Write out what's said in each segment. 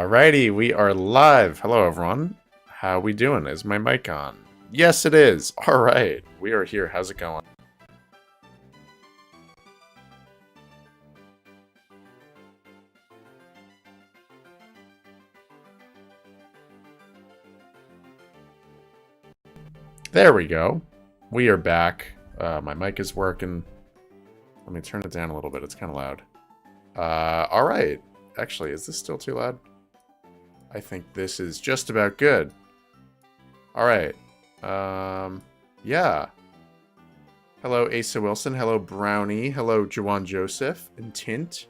Alrighty, we are live. Hello, everyone. How we doing? Is my mic on? Yes, it is. Alright, we are here. How's it going? There we go. We are back. My mic is working. Let me turn it down a little bit. It's kind of loud. Alright. Actually, is this still too loud? I think this is just about good. Alright. Yeah. Hello, Asa Wilson. Hello, Brownie. Hello, Jawan Joseph and Tint.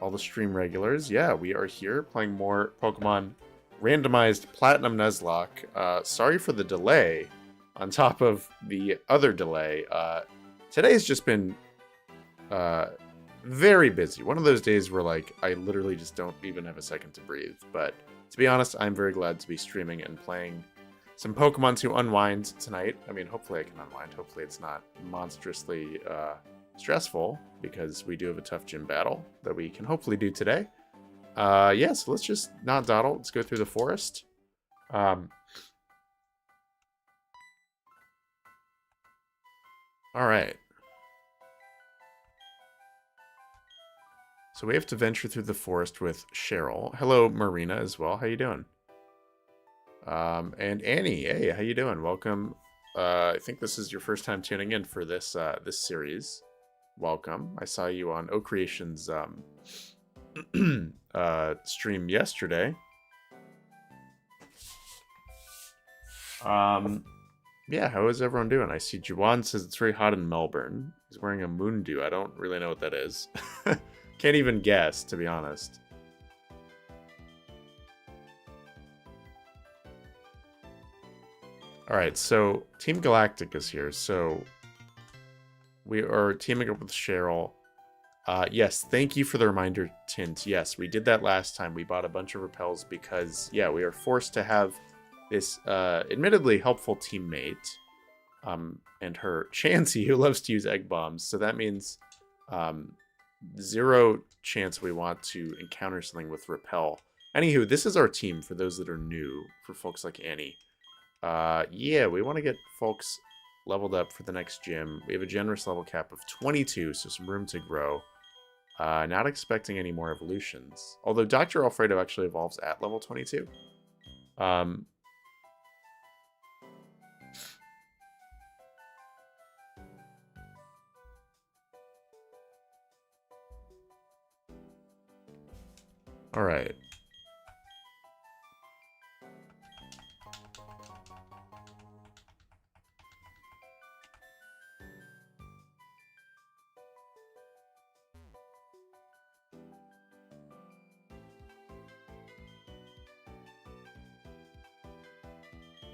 All the stream regulars. Yeah, we are here playing more Pokemon Randomized Platinum Nuzlocke. Sorry for the delay on top of the other delay. Today's just been very busy. One of those days where, like, I literally just don't even have a second to breathe. But to be honest, I'm very glad to be streaming and playing some Pokemon to unwind tonight. I mean, hopefully I can unwind. Hopefully it's not monstrously stressful, because we do have a tough gym battle that we can hopefully do today. Yeah, so let's just not dawdle. Let's go through the forest. Alright. So we have to venture through the forest with Cheryl. Hello, Marina, as well. How you doing? And Annie, hey, how you doing? Welcome. I think this is your first time tuning in for this this series. Welcome. I saw you on O Creation's stream yesterday. Yeah, how is everyone doing? I see Juwan says it's very hot in Melbourne. He's wearing a Moondew. I don't really know what that is. Can't even guess, to be honest. Alright, so Team Galactic is here. So we are teaming up with Cheryl. Yes, thank you for the reminder, Tint. Yes, we did that last time. We bought a bunch of repels because, yeah, we are forced to have this admittedly helpful teammate, and her Chansey, who loves to use egg bombs. So that means 0 chance we want to encounter something with repel. Anywho, this is our team for those that are new, for folks like Annie. Yeah, we want to get folks leveled up for the next gym. We have a generous level cap of 22, so some room to grow. Not expecting any more evolutions. Although Dr. Alfredo actually evolves at level 22. Alright.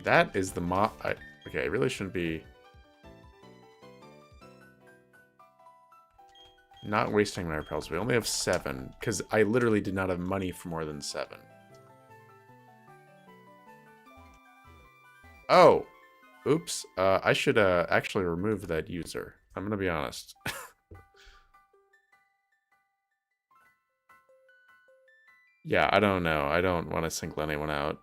That is the okay, I really shouldn't be not wasting my repels. We only have 7, because I literally did not have money for more than 7. Oh! Oops. I should actually remove that user. I'm gonna be honest. Yeah, I don't know. I don't want to single anyone out.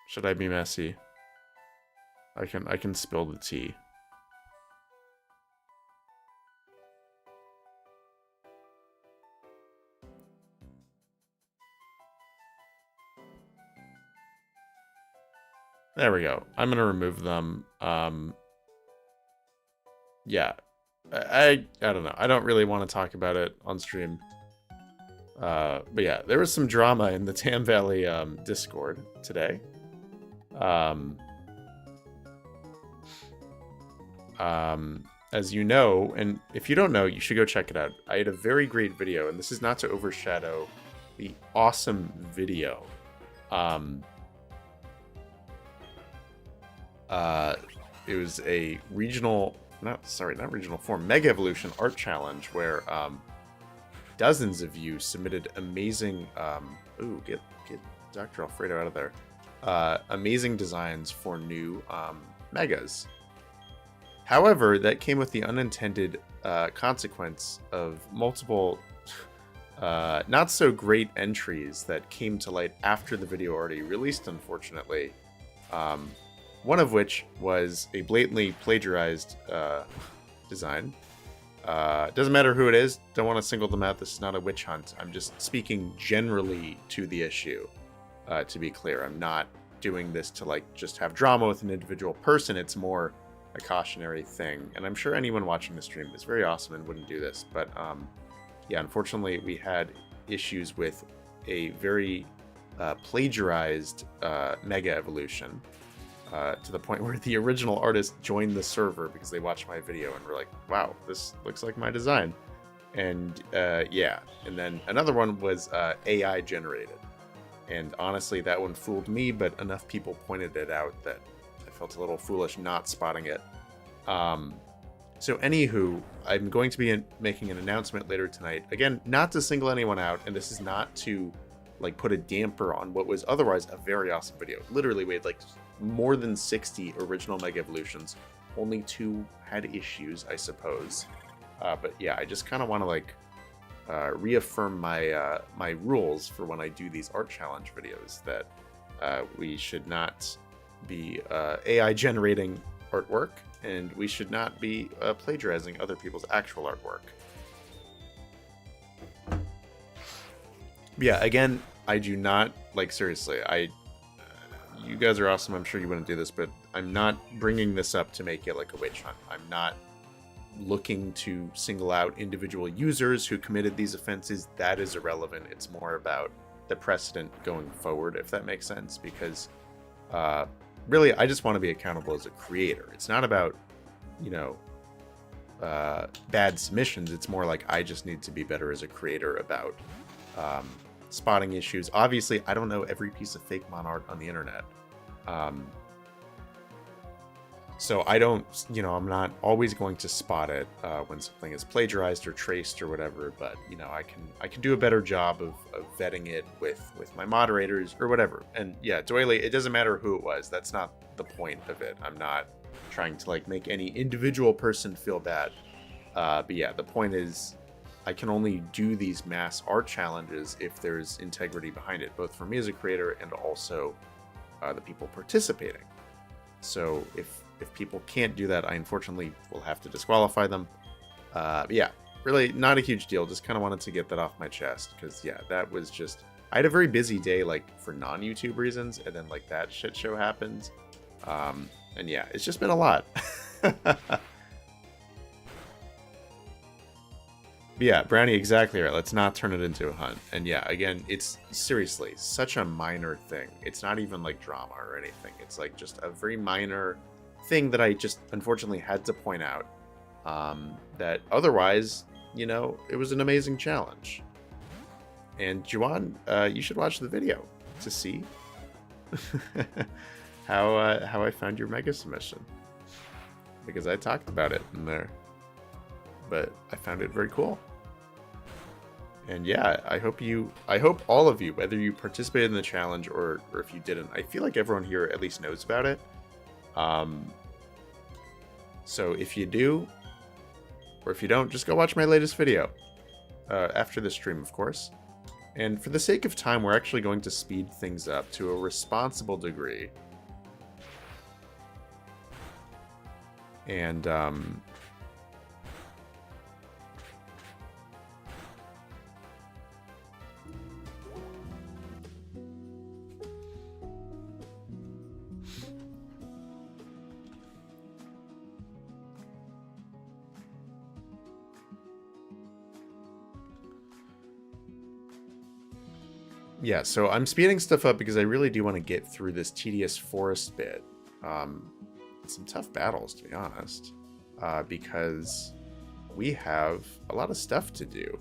Should I be messy? I can spill the tea. There we go. I'm gonna remove them. Yeah. I don't know. I don't really want to talk about it on stream. But yeah, there was some drama in the Tam Valley Discord today. As you know, and if you don't know, you should go check it out. I had a very great video, and this is not to overshadow the awesome video. It was a not regional form, Mega Evolution art challenge where dozens of you submitted amazing ooh, get Dr. Alfredo out of there. Amazing designs for new megas. However, that came with the unintended consequence of multiple not so great entries that came to light after the video already released, unfortunately. One of which was a blatantly plagiarized design. Doesn't matter who it is, don't want to single them out. This is not a witch hunt. I'm just speaking generally to the issue, to be clear. I'm not doing this to like just have drama with an individual person. It's more a cautionary thing. And I'm sure anyone watching the stream is very awesome and wouldn't do this. But yeah, unfortunately, we had issues with a very plagiarized Mega Evolution. To the point where the original artist joined the server because they watched my video and were like, wow, this looks like my design. And yeah, and then another one was AI generated. And honestly, that one fooled me, but enough people pointed it out that I felt a little foolish not spotting it. So anywho, I'm going to be making an announcement later tonight. Again, not to single anyone out, and this is not to like put a damper on what was otherwise a very awesome video. Literally, we had like more than 60 original Mega Evolutions. Only 2 had issues, I suppose. But yeah, I just kind of want to like reaffirm my my rules for when I do these art challenge videos, that we should not be AI generating artwork, and we should not be plagiarizing other people's actual artwork. Yeah, again, I do not, like, seriously, you guys are awesome, I'm sure you wouldn't do this, but I'm not bringing this up to make it like a witch hunt. I'm not looking to single out individual users who committed these offenses. That is irrelevant. It's more about the precedent going forward, if that makes sense, because really, I just want to be accountable as a creator. It's not about, you know, bad submissions. It's more like I just need to be better as a creator about spotting issues. Obviously, I don't know every piece of fake mon art on the internet. So I don't, you know, I'm not always going to spot it when something is plagiarized or traced or whatever, but, you know, I can do a better job of vetting it with my moderators or whatever. And yeah, Doily, it doesn't matter who it was. That's not the point of it. I'm not trying to like make any individual person feel bad. But yeah, the point is, I can only do these mass art challenges if there's integrity behind it, both for me as a creator and also the people participating. So if people can't do that, I unfortunately will have to disqualify them. But yeah, really not a huge deal. Just kind of wanted to get that off my chest, because yeah, that was just, I had a very busy day, like for non-YouTube reasons, and then like that shit show happened. And yeah, it's just been a lot. But yeah, Brownie, exactly right. Let's not turn it into a hunt. And yeah, again, it's seriously such a minor thing. It's not even like drama or anything. It's like just a very minor thing that I just unfortunately had to point out. That otherwise, you know, it was an amazing challenge. And Juan, you should watch the video to see how I found your mega submission, because I talked about it in there. But I found it very cool. And yeah, I hope all of you, whether you participated in the challenge or if you didn't, I feel like everyone here at least knows about it. So if you do, or if you don't, just go watch my latest video. After the stream, of course. And for the sake of time, we're actually going to speed things up to a responsible degree. And, yeah, so I'm speeding stuff up because I really do want to get through this tedious forest bit. Some tough battles, to be honest, because we have a lot of stuff to do.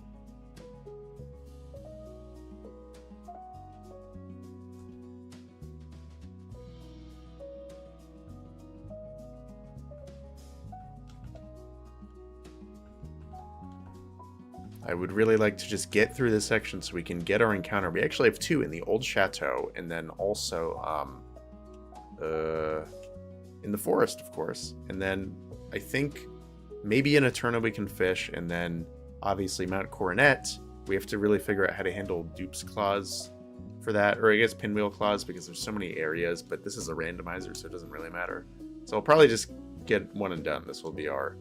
I would really like to just get through this section so we can get our encounter. We actually have 2 in the old chateau, and then also in the forest, of course. And then I think maybe in Eterna we can fish, and then obviously Mount Coronet We have to really figure out how to handle dupes clause for that, or I guess pinwheel clause, because there's so many areas, but this is a randomizer, so it doesn't really matter. So I'll probably just get one and done. This will be our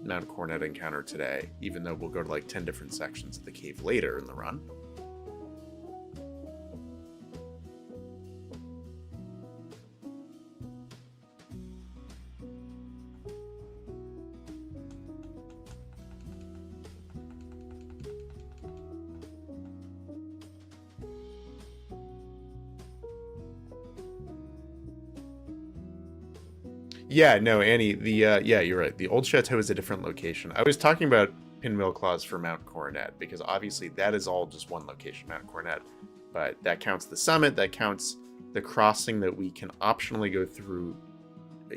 Mount Coronet encounter today, even though we'll go to like 10 different sections of the cave later in the run. Yeah, no, Annie, yeah, you're right. The old chateau is a different location. I was talking about pinwheel clause for Mount Coronet, because obviously that is all just one location, Mount Coronet. But that counts the summit, that counts the crossing that we can optionally go through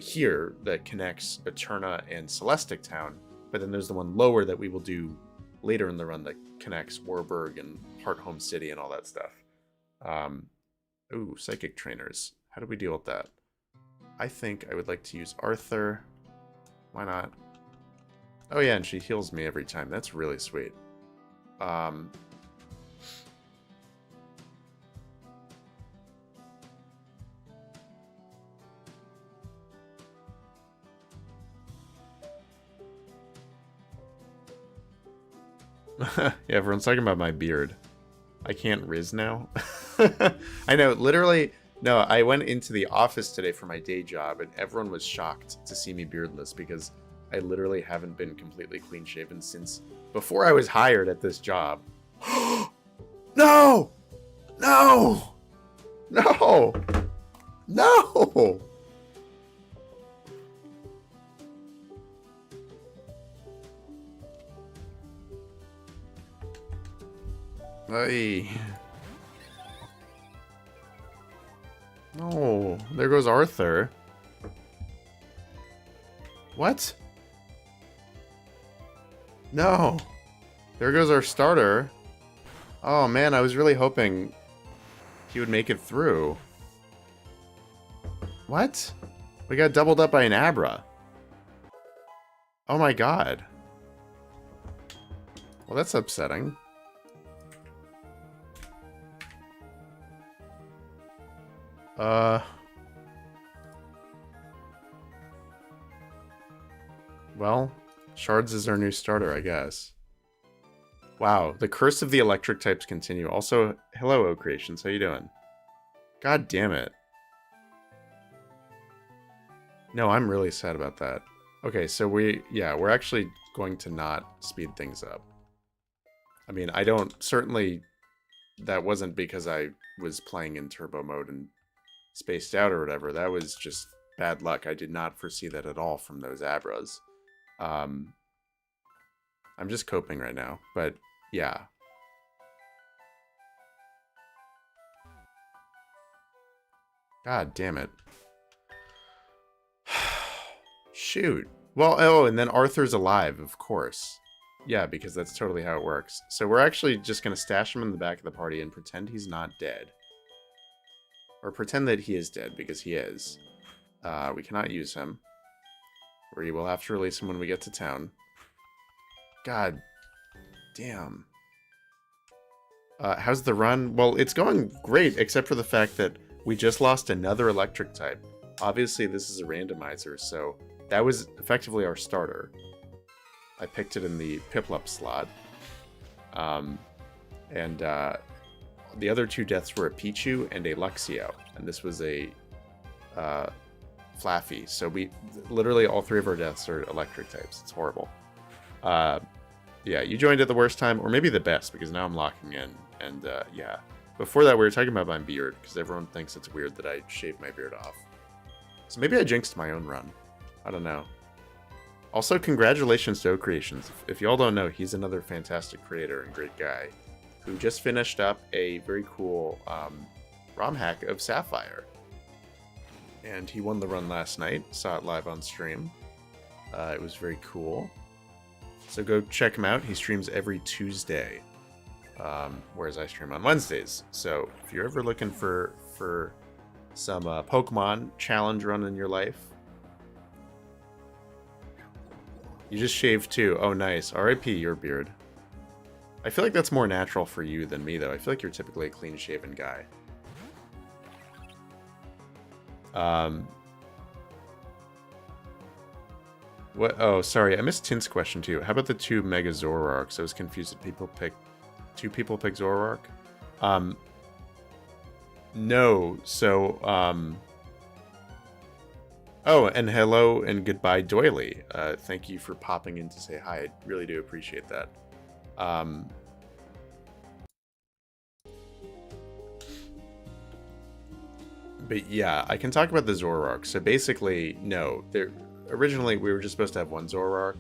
here that connects Eterna and Celestic Town. But then there's the one lower that we will do later in the run that connects Warburg and Hearthome City and all that stuff. Ooh, psychic trainers. How do we deal with that? I think I would like to use Arthur. Why not? Oh yeah, and she heals me every time. That's really sweet. Yeah, everyone's talking about my beard. I can't Riz now. I know, literally... No, I went into the office today for my day job, and everyone was shocked to see me beardless because I literally haven't been completely clean-shaven since before I was hired at this job. No! No! No! No! Hey. Oh, there goes Arthur. What? No. There goes our starter. Oh man, I was really hoping he would make it through. What? We got doubled up by an Abra. Oh my god. Well, that's upsetting. Well, Shards is our new starter, I guess. Wow, the curse of the electric types continue. Also, hello, O Creations, how you doing? God damn it. No, I'm really sad about that. Okay, so we're actually going to not speed things up. I mean, certainly, that wasn't because I was playing in turbo mode and spaced out or whatever. That was just bad luck. I did not foresee that at all from those Abras. I'm just coping right now, but yeah. God damn it. Shoot. Well, oh, and then Arthur's alive, of course. Yeah, because that's totally how it works. So we're actually just going to stash him in the back of the party and pretend he's not dead. Or pretend that he is dead, because he is. We cannot use him. We will have to release him when we get to town. God damn. How's the run? Well, it's going great, except for the fact that we just lost another electric type. Obviously, this is a randomizer, so that was effectively our starter. I picked it in the Piplup slot. The other two deaths were a Pichu and a Luxio, and this was a Flaffy. So literally all three of our deaths are electric types. It's horrible. Yeah, you joined at the worst time, or maybe the best, because now I'm locking in. And yeah, before that we were talking about my beard, because everyone thinks it's weird that I shaved my beard off. So maybe I jinxed my own run. I don't know. Also, congratulations to O Creations. If y'all don't know, he's another fantastic creator and great guy who just finished up a very cool ROM hack of Sapphire. And he won the run last night. Saw it live on stream. It was very cool. So go check him out. He streams every Tuesday, whereas I stream on Wednesdays. So if you're ever looking for some Pokemon challenge run in your life. You just shaved too. Oh, nice. R.I.P. your beard. I feel like that's more natural for you than me, though. I feel like you're typically a clean-shaven guy. What? Oh, sorry. I missed Tint's question, too. How about the 2 Mega Zoroarks? I was confused that two people pick Zoroark. No. So, oh, and hello and goodbye, Doily. Thank you for popping in to say hi. I really do appreciate that. But yeah, I can talk about the Zoroark. So basically, no. Originally, we were just supposed to have 1 Zoroark.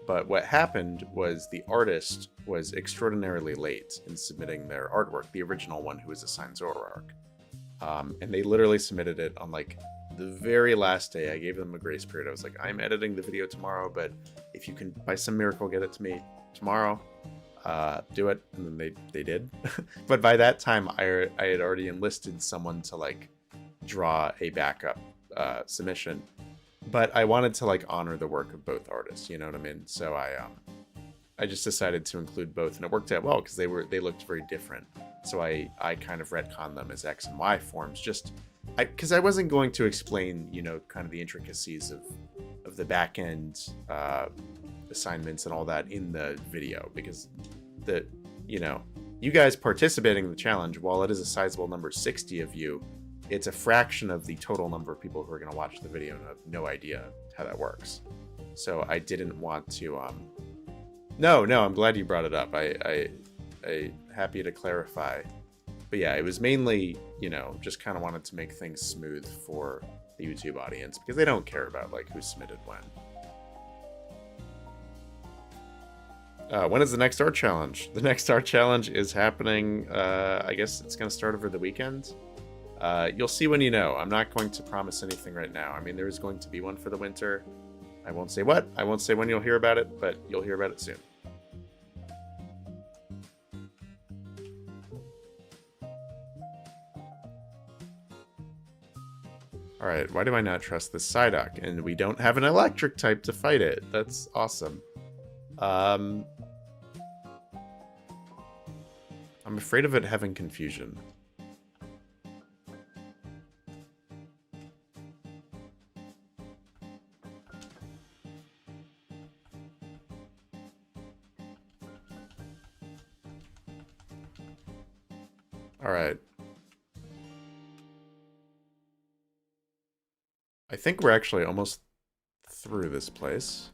But what happened was the artist was extraordinarily late in submitting their artwork, the original one who was assigned Zoroark. And they literally submitted it on, like, the very last day. I gave them a grace period. I was like, I'm editing the video tomorrow, but if you can, by some miracle, get it to me tomorrow, do it. And then they did. But by that time, I had already enlisted someone to, like, draw a backup submission. But I wanted to, like, honor the work of both artists, you know what I mean? So I just decided to include both, and it worked out well because they looked very different. So I kind of retconned them as X and Y forms, just because I wasn't going to explain, you know, kind of the intricacies of the back end assignments and all that in the video, because you know, you guys participating in the challenge, while it is a sizable number, 60 of you, it's a fraction of the total number of people who are going to watch the video and have no idea how that works. So I didn't want to. No, I'm glad you brought it up. I happy to clarify. But yeah, it was mainly, you know, just kind of wanted to make things smooth for the YouTube audience because they don't care about, like, who submitted when. When is the next art challenge? The next art challenge is happening. I guess it's going to start over the weekend. You'll see when you know. I'm not going to promise anything right now. I mean, there is going to be one for the winter. I won't say what. I won't say when you'll hear about it, but you'll hear about it soon. Alright, why do I not trust this Psyduck? And we don't have an electric type to fight it. That's awesome. I'm afraid of it having confusion. Alright. I think we're actually almost through this place.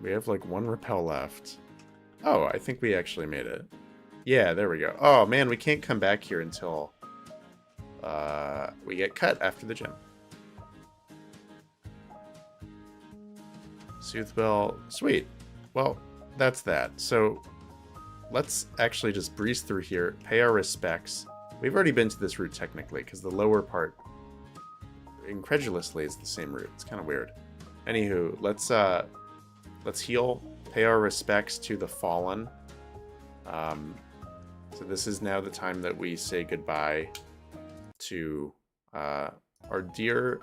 We have, like, 1 repel left. Oh, I think we actually made it. Yeah, there we go. Oh, man, we can't come back here until we get cut after the gym. Soothbell. Sweet. Well, that's that. So let's actually just breeze through here, pay our respects. We've already been to this route technically, because the lower part incredulously is the same route. It's kind of weird. Anywho, let's heal, pay our respects to the fallen. So this is now the time that we say goodbye to our dear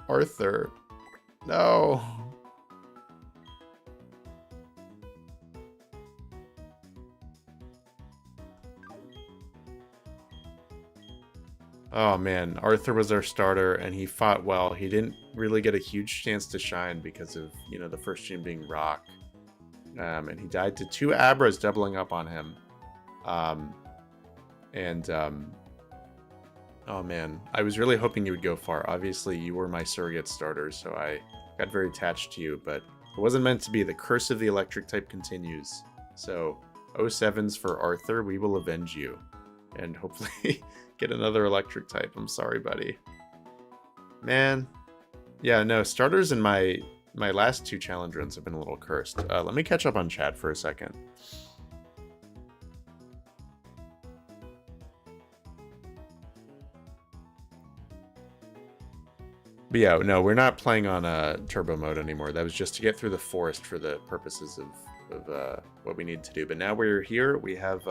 Arthur. No. Oh man, Arthur was our starter and he fought well. He didn't really get a huge chance to shine because of, you know, the first gym being rock. And he died to 2 Abras doubling up on him. Oh man, I was really hoping you would go far. Obviously, you were my surrogate starter, so I got very attached to you, but it wasn't meant to be. The curse of the electric type continues. So, 07s for Arthur, we will avenge you. And hopefully get another electric type. I'm sorry, buddy. Man. Yeah, no, starters in my last 2 challenge runs have been a little cursed. Let me catch up on chat for a second. But yeah, no, we're not playing on turbo mode anymore. That was just to get through the forest for the purposes of what we need to do. But now we're here. We have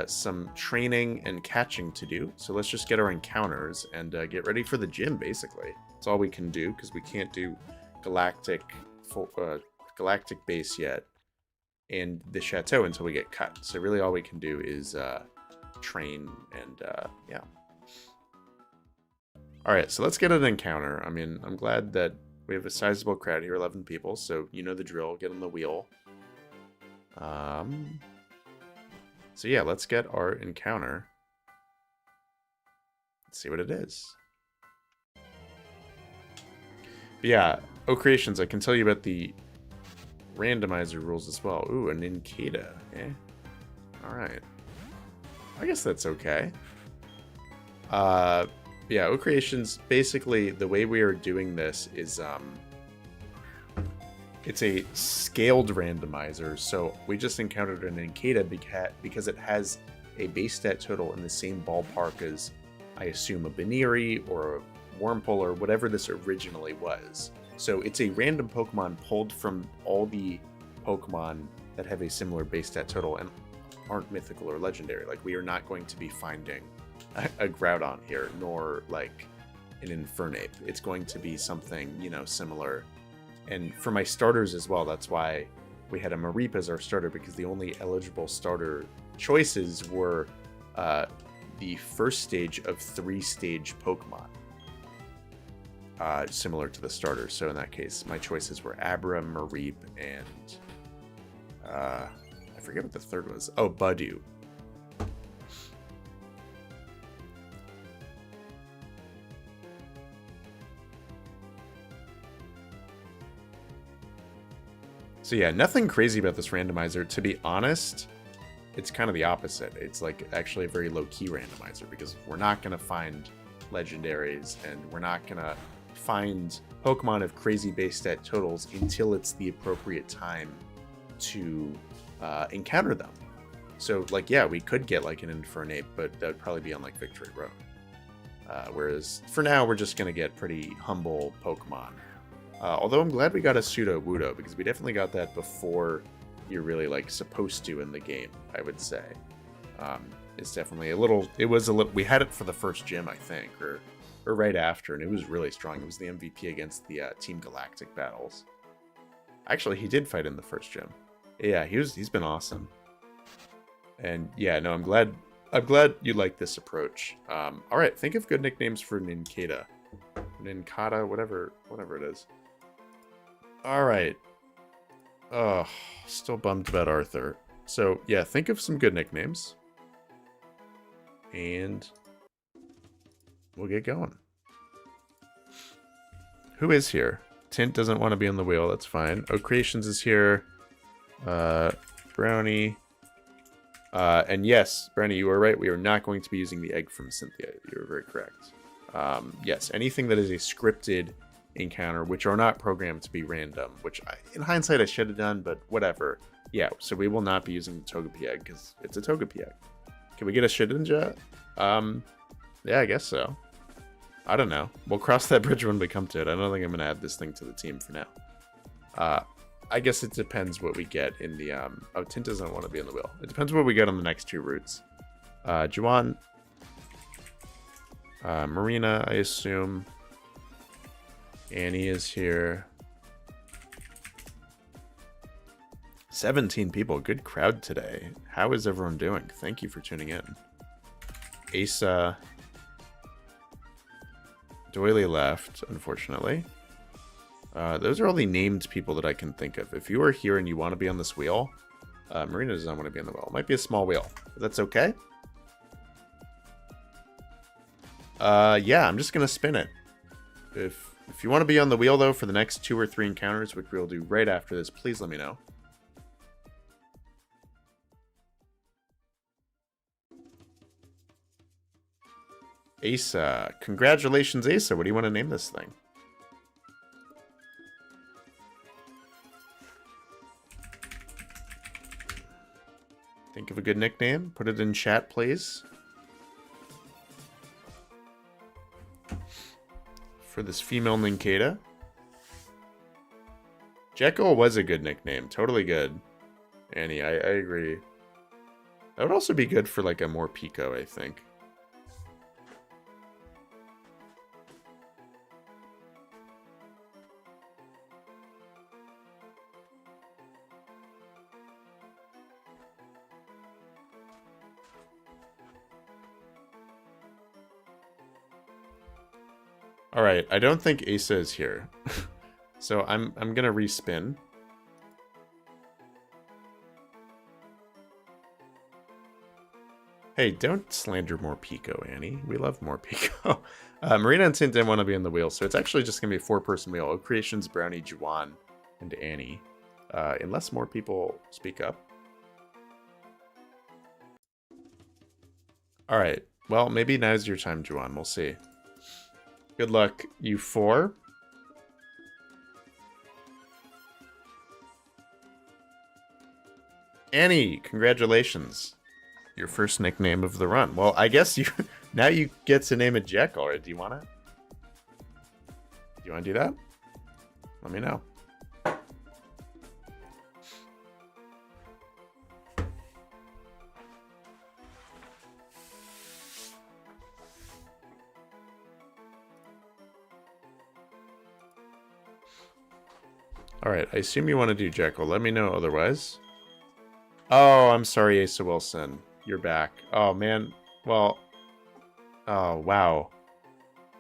some training and catching to do. So let's just get our encounters and get ready for the gym, basically. That's all we can do, because we can't do galactic galactic base yet, and the chateau until we get cut. So really all we can do is train and yeah. All right, so let's get an encounter. I mean, I'm glad that we have a sizable crowd here, 11 people, so you know the drill. Get on the wheel. So yeah, let's get our encounter. Let's see what it is. But yeah, Creations, I can tell you about the randomizer rules as well. Ooh, an Incada. Eh? Alright. I guess that's okay. Yeah, Creations, basically the way we are doing this is it's a scaled randomizer. So we just encountered an Incada because it has a base stat total in the same ballpark as, I assume, a Baneri or a Wurmple or whatever this originally was. So it's a random Pokemon pulled from all the Pokemon that have a similar base stat total and aren't mythical or legendary. Like, we are not going to be finding a Groudon here, nor like an Infernape. It's going to be something, you know, similar. And for my starters as well, that's why we had a Mareep as our starter, because the only eligible starter choices were the first stage of 3-stage Pokemon. Similar to the starter. So in that case, my choices were Abra, Mareep, and I forget what the third was. Oh, Budew. So yeah, nothing crazy about this randomizer. To be honest, it's kind of the opposite. It's like actually a very low-key randomizer, because we're not going to find legendaries and we're not going to find Pokemon of crazy base stat totals until it's the appropriate time to encounter them. So like, yeah, we could get like an Infernape, but that would probably be on like Victory Road. Whereas for now, we're just going to get pretty humble Pokemon. Although I'm glad we got a Pseudo-Wudo, because we definitely got that before you're really like supposed to in the game, I would say. It's definitely we had it for the first gym, I think, or right after, and it was really strong. It was the MVP against the Team Galactic battles. Actually, he did fight in the first gym. Yeah, he's been awesome. And yeah, no, I'm glad you like this approach. All right, think of good nicknames for Nincada. Nincada, whatever it is. All right. Oh, still bummed about Arthur. So yeah, think of some good nicknames, and we'll get going. Who is here? Tint doesn't want to be on the wheel. That's fine. Creations is here. Brownie. And yes, Brownie, you are right. We are not going to be using the egg from Cynthia. You are very correct. Yes, anything that is a scripted encounter, which are not programmed to be random, which in hindsight I should have done, but whatever. Yeah, so we will not be using the Togepi egg because it's a Togepi egg. Can we get a Shedinja? Yeah, I guess so. I don't know. We'll cross that bridge when we come to it. I don't think I'm going to add this thing to the team for now. I guess it depends what we get in the... Oh, Tint doesn't want to be on the wheel. It depends what we get on the next two routes. Juwan. Marina, I assume. Annie is here. 17 people. Good crowd today. How is everyone doing? Thank you for tuning in. Asa. Doily left, unfortunately. Those are all the named people that I can think of. If you are here and you want to be on this wheel, Marina does not want to be on the wheel. It might be a small wheel, but that's okay. Yeah, I'm just going to spin it. If you want to be on the wheel, though, for the next 2 or 3 encounters, which we'll do right after this, please let me know. Asa. Congratulations, Asa. What do you want to name this thing? Think of a good nickname. Put it in chat, please. For this female Nincada. Jekyll was a good nickname. Totally good. Annie, I agree. That would also be good for like a more Pico, I think. All right, I don't think Asa is here. So I'm going to respin. Hey, don't slander more Pico, Annie. We love more Pico. Marina and Cynthia want to be in the wheel, so it's actually just going to be a 4-person wheel. O Creations, Brownie, Juwan, and Annie. Unless more people speak up. Alright, well, maybe now's your time, Juwan. We'll see. Good luck, you 4. Annie, congratulations. Your first nickname of the run. Well, I guess you now you get to name a Jack already. Do you want to? Do you want to do that? Let me know. Alright, I assume you want to do Jekyll. Let me know otherwise. Oh, I'm sorry, Asa Wilson. You're back. Oh, man. Well. Oh, wow.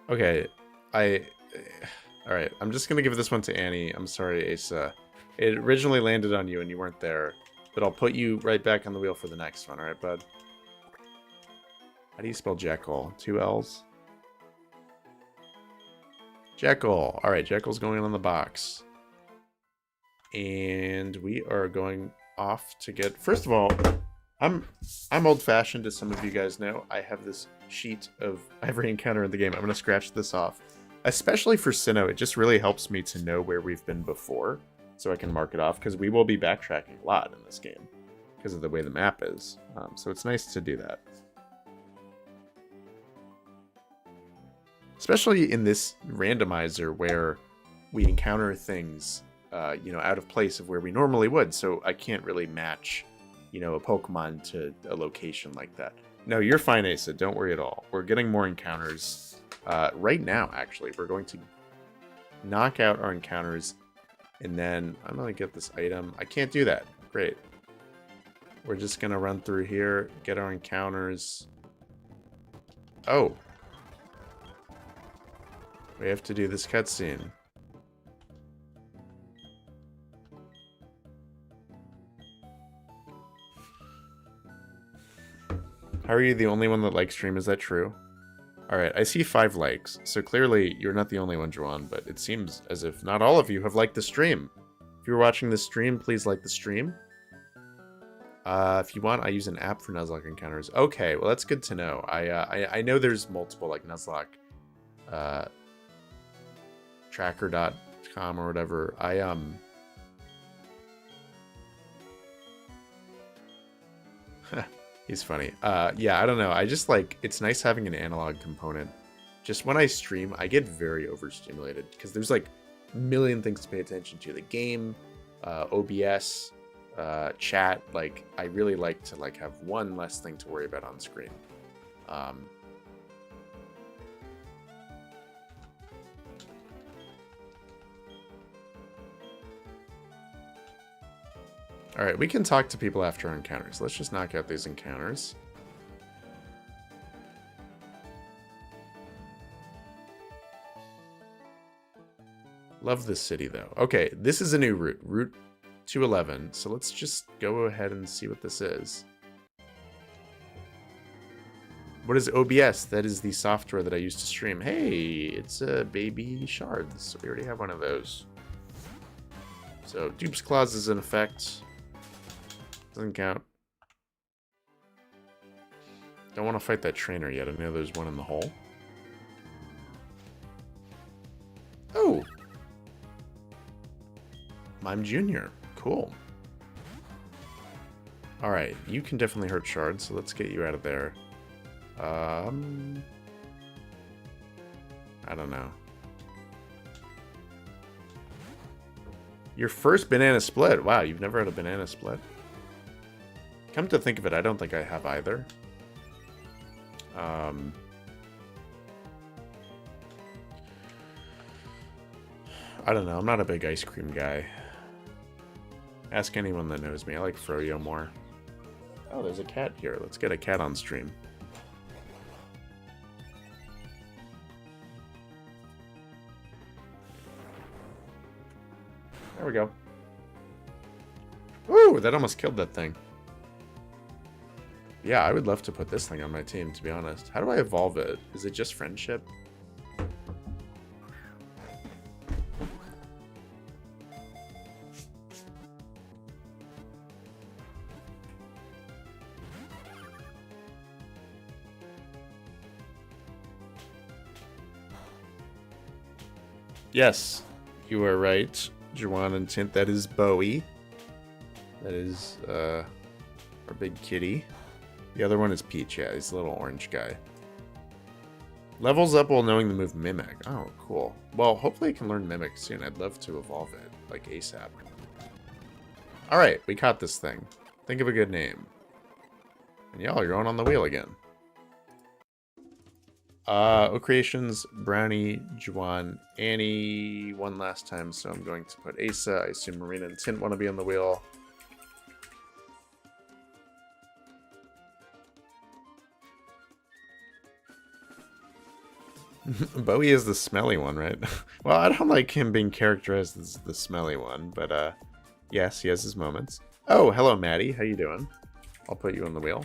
Okay. Alright, I'm just going to give this one to Annie. I'm sorry, Asa. It originally landed on you and you weren't there. But I'll put you right back on the wheel for the next one, alright, bud? How do you spell Jekyll? 2 L's? Jekyll. Alright, Jekyll's going on the box. And we are going off to get... First of all, I'm old-fashioned, as some of you guys know. I have this sheet of every encounter in the game. I'm going to scratch this off. Especially for Sinnoh, it just really helps me to know where we've been before, so I can mark it off, because we will be backtracking a lot in this game, because of the way the map is. So it's nice to do that. Especially in this randomizer, where we encounter things... you know, out of place of where we normally would, so I can't really match, you know, a Pokemon to a location like that. No, you're fine, Asa. Don't worry at all. We're getting more encounters right now, actually. We're going to knock out our encounters, and then I'm going to get this item. I can't do that. Great. We're just going to run through here, get our encounters. Oh. We have to do this cutscene. How are you the only one that likes stream? Is that true? Alright, I see 5 likes. So clearly, you're not the only one, Juwan, but it seems as if not all of you have liked the stream. If you're watching this stream, please like the stream. If you want, I use an app for Nuzlocke encounters. Okay, well that's good to know. I know there's multiple, like Nuzlocke tracker.com or whatever. He's funny. Yeah, I don't know. I just like, it's nice having an analog component. Just when I stream, I get very overstimulated because there's like a million things to pay attention to. The game, OBS, chat. Like, I really like to like have one less thing to worry about on screen. Alright, we can talk to people after our encounters. Let's just knock out these encounters. Love this city, though. Okay, this is a new route. Route 211. So let's just go ahead and see what this is. What is OBS? That is the software that I use to stream. Hey, it's a baby shards. We already have one of those. So, Dupe's Clause is in effect. Doesn't count. Don't want to fight that trainer yet. I know there's one in the hole. Oh! Mime Jr. Cool. Alright, you can definitely hurt shards, so let's get you out of there. I don't know. Your first banana split. Wow, you've never had a banana split? Come to think of it, I don't think I have either. I don't know. I'm not a big ice cream guy. Ask anyone that knows me. I like Froyo more. Oh, there's a cat here. Let's get a cat on stream. There we go. Ooh, that almost killed that thing. Yeah, I would love to put this thing on my team, to be honest. How do I evolve it? Is it just friendship? Yes, you are right, Juwan and Tint. That is Bowie. That is our big kitty. The other one is Peach. Yeah, he's a little orange guy. Levels up while knowing the move Mimic. Oh, cool. Well, hopefully I can learn Mimic soon. I'd love to evolve it, like ASAP. Alright, we caught this thing. Think of a good name. And y'all are going on the wheel again. Creations, Brownie, Juwan, Annie, one last time, so I'm going to put Asa. I assume Marina and Tint want to be on the wheel. Bowie is the smelly one, right? Well, I don't like him being characterized as the smelly one, but yes, he has his moments. Oh, hello, Maddie. How you doing? I'll put you on the wheel.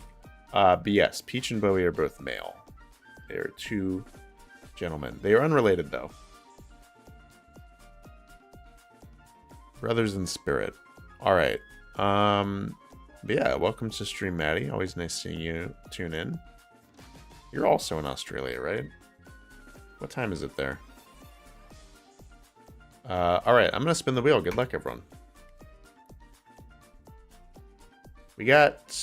But yes, Peach and Bowie are both male. They are two gentlemen. They are unrelated, though. Brothers in spirit. All right. But yeah, welcome to stream, Maddie. Always nice seeing you tune in. You're also in Australia, right? What time is it there? All right, I'm gonna spin the wheel. Good luck, everyone. We got...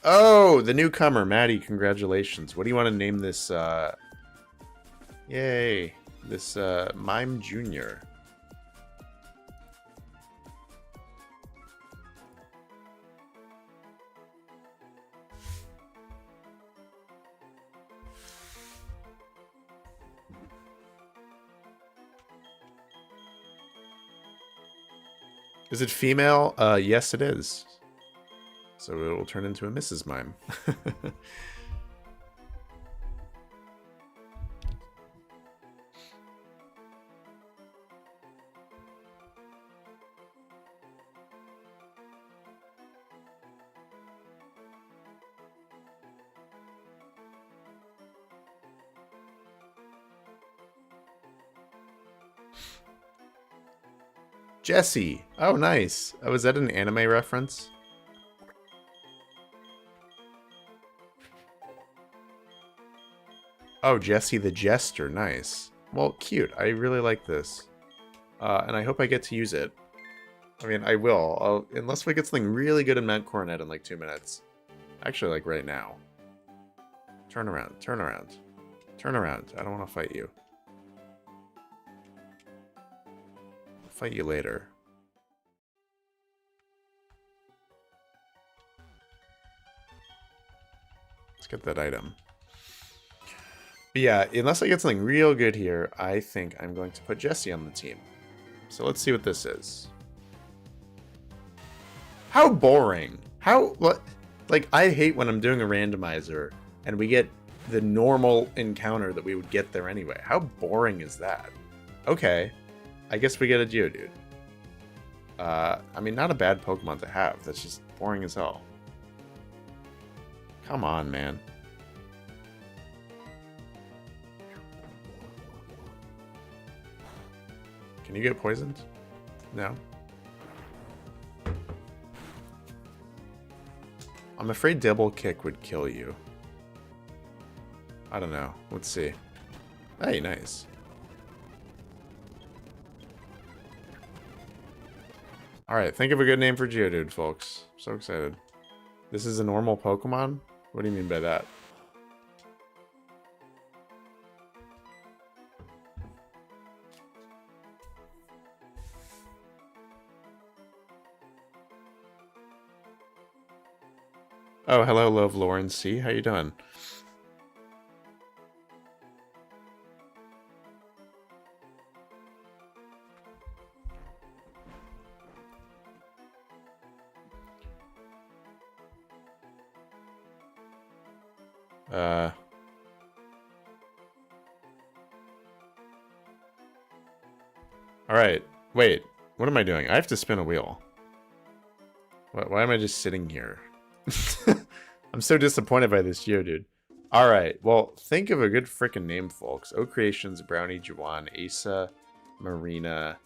Oh, the newcomer, Maddie, congratulations. What do you want to name this, Yay. This, Mime Jr. Is it female? Yes, it is. So it will turn into a Mrs. Mime. Jessie. Oh, nice. Oh, is that an anime reference? Oh, Jessie the Jester. Nice. Well, cute. I really like this. And I hope I get to use it. I mean, I will. Unless we get something really good in Mount Coronet in like 2 minutes. Actually, like right now. Turn around. Turn around. Turn around. I don't want to fight you. I'll fight you later. Let's get that item. But yeah, unless I get something real good here, I think I'm going to put Jessie on the team. So let's see what this is. How boring. What? Like, I hate when I'm doing a randomizer and we get the normal encounter that we would get there anyway. How boring is that? Okay. I guess we get a Geodude. I mean, not a bad Pokemon to have. That's just boring as hell. Come on, man. Can you get poisoned? No. I'm afraid double kick would kill you. I don't know. Let's see. Hey, nice. Alright, think of a good name for Geodude, folks. I'm so excited. This is a normal Pokemon? What do you mean by that? Oh, hello, Love Lauren C. How you doing? Alright. Wait. What am I doing? I have to spin a wheel. Why am I just sitting here? I'm so disappointed by this Geodude. Alright, well, think of a good freaking name, folks. O Creations, Brownie, Juwan, Asa, Marina,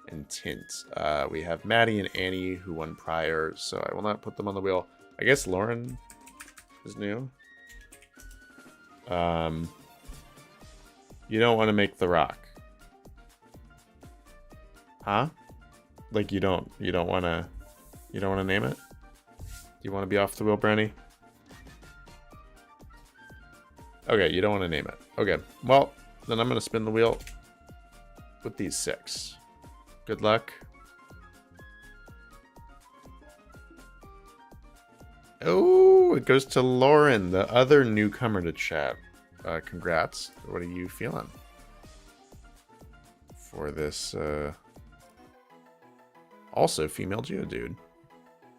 and Tint. We have Maddie and Annie who won prior, so I will not put them on the wheel. I guess Lauren is new. You don't want to make the rock. Huh? Like you don't want to name it? Do you want to be off the wheel, Brownie? Okay, you don't want to name it. Okay, well, then I'm going to spin the wheel with these 6. Good luck. Oh, it goes to Lauren, the other newcomer to chat. Congrats. What are you feeling for this also female Geodude?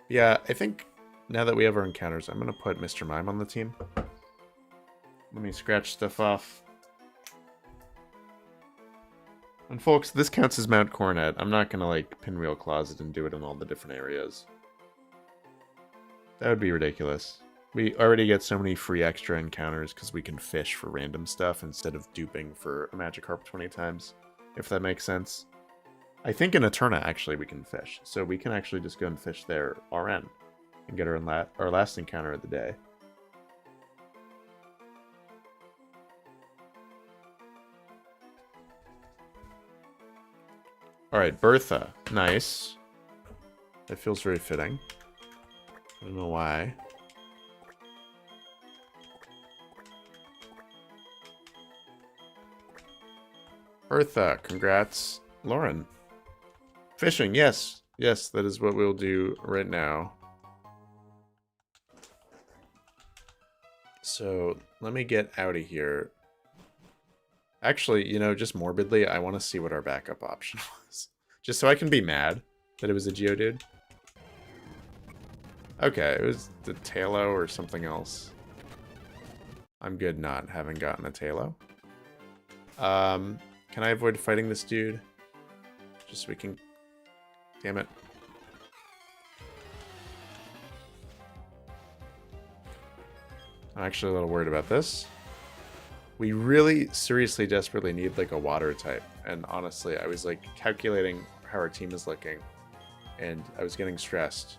Yeah, I think now that we have our encounters, I'm going to put Mr. Mime on the team. Let me scratch stuff off. And folks, this counts as Mount Coronet. I'm not going to like Pinwheel Closet and do it in all the different areas. That would be ridiculous. We already get so many free extra encounters because we can fish for random stuff instead of duping for a Magikarp 20 times, if that makes sense. I think in Eterna, actually, we can fish. So we can actually just go and fish there RN and get our last encounter of the day. Alright, Bertha. Nice. That feels very fitting. I don't know why. Bertha, congrats. Lauren. Fishing, yes. Yes, that is what we'll do right now. So, let me get out of here. Actually, you know, just morbidly, I want to see what our backup option was. Just so I can be mad that it was a Geodude. Okay, it was the Talo or something else. I'm good not having gotten a Talo. Can I avoid fighting this dude? Just so we can... Damn it. I'm actually a little worried about this. We really, seriously, desperately need, like, a water type. And honestly, I was, like, calculating how our team is looking. And I was getting stressed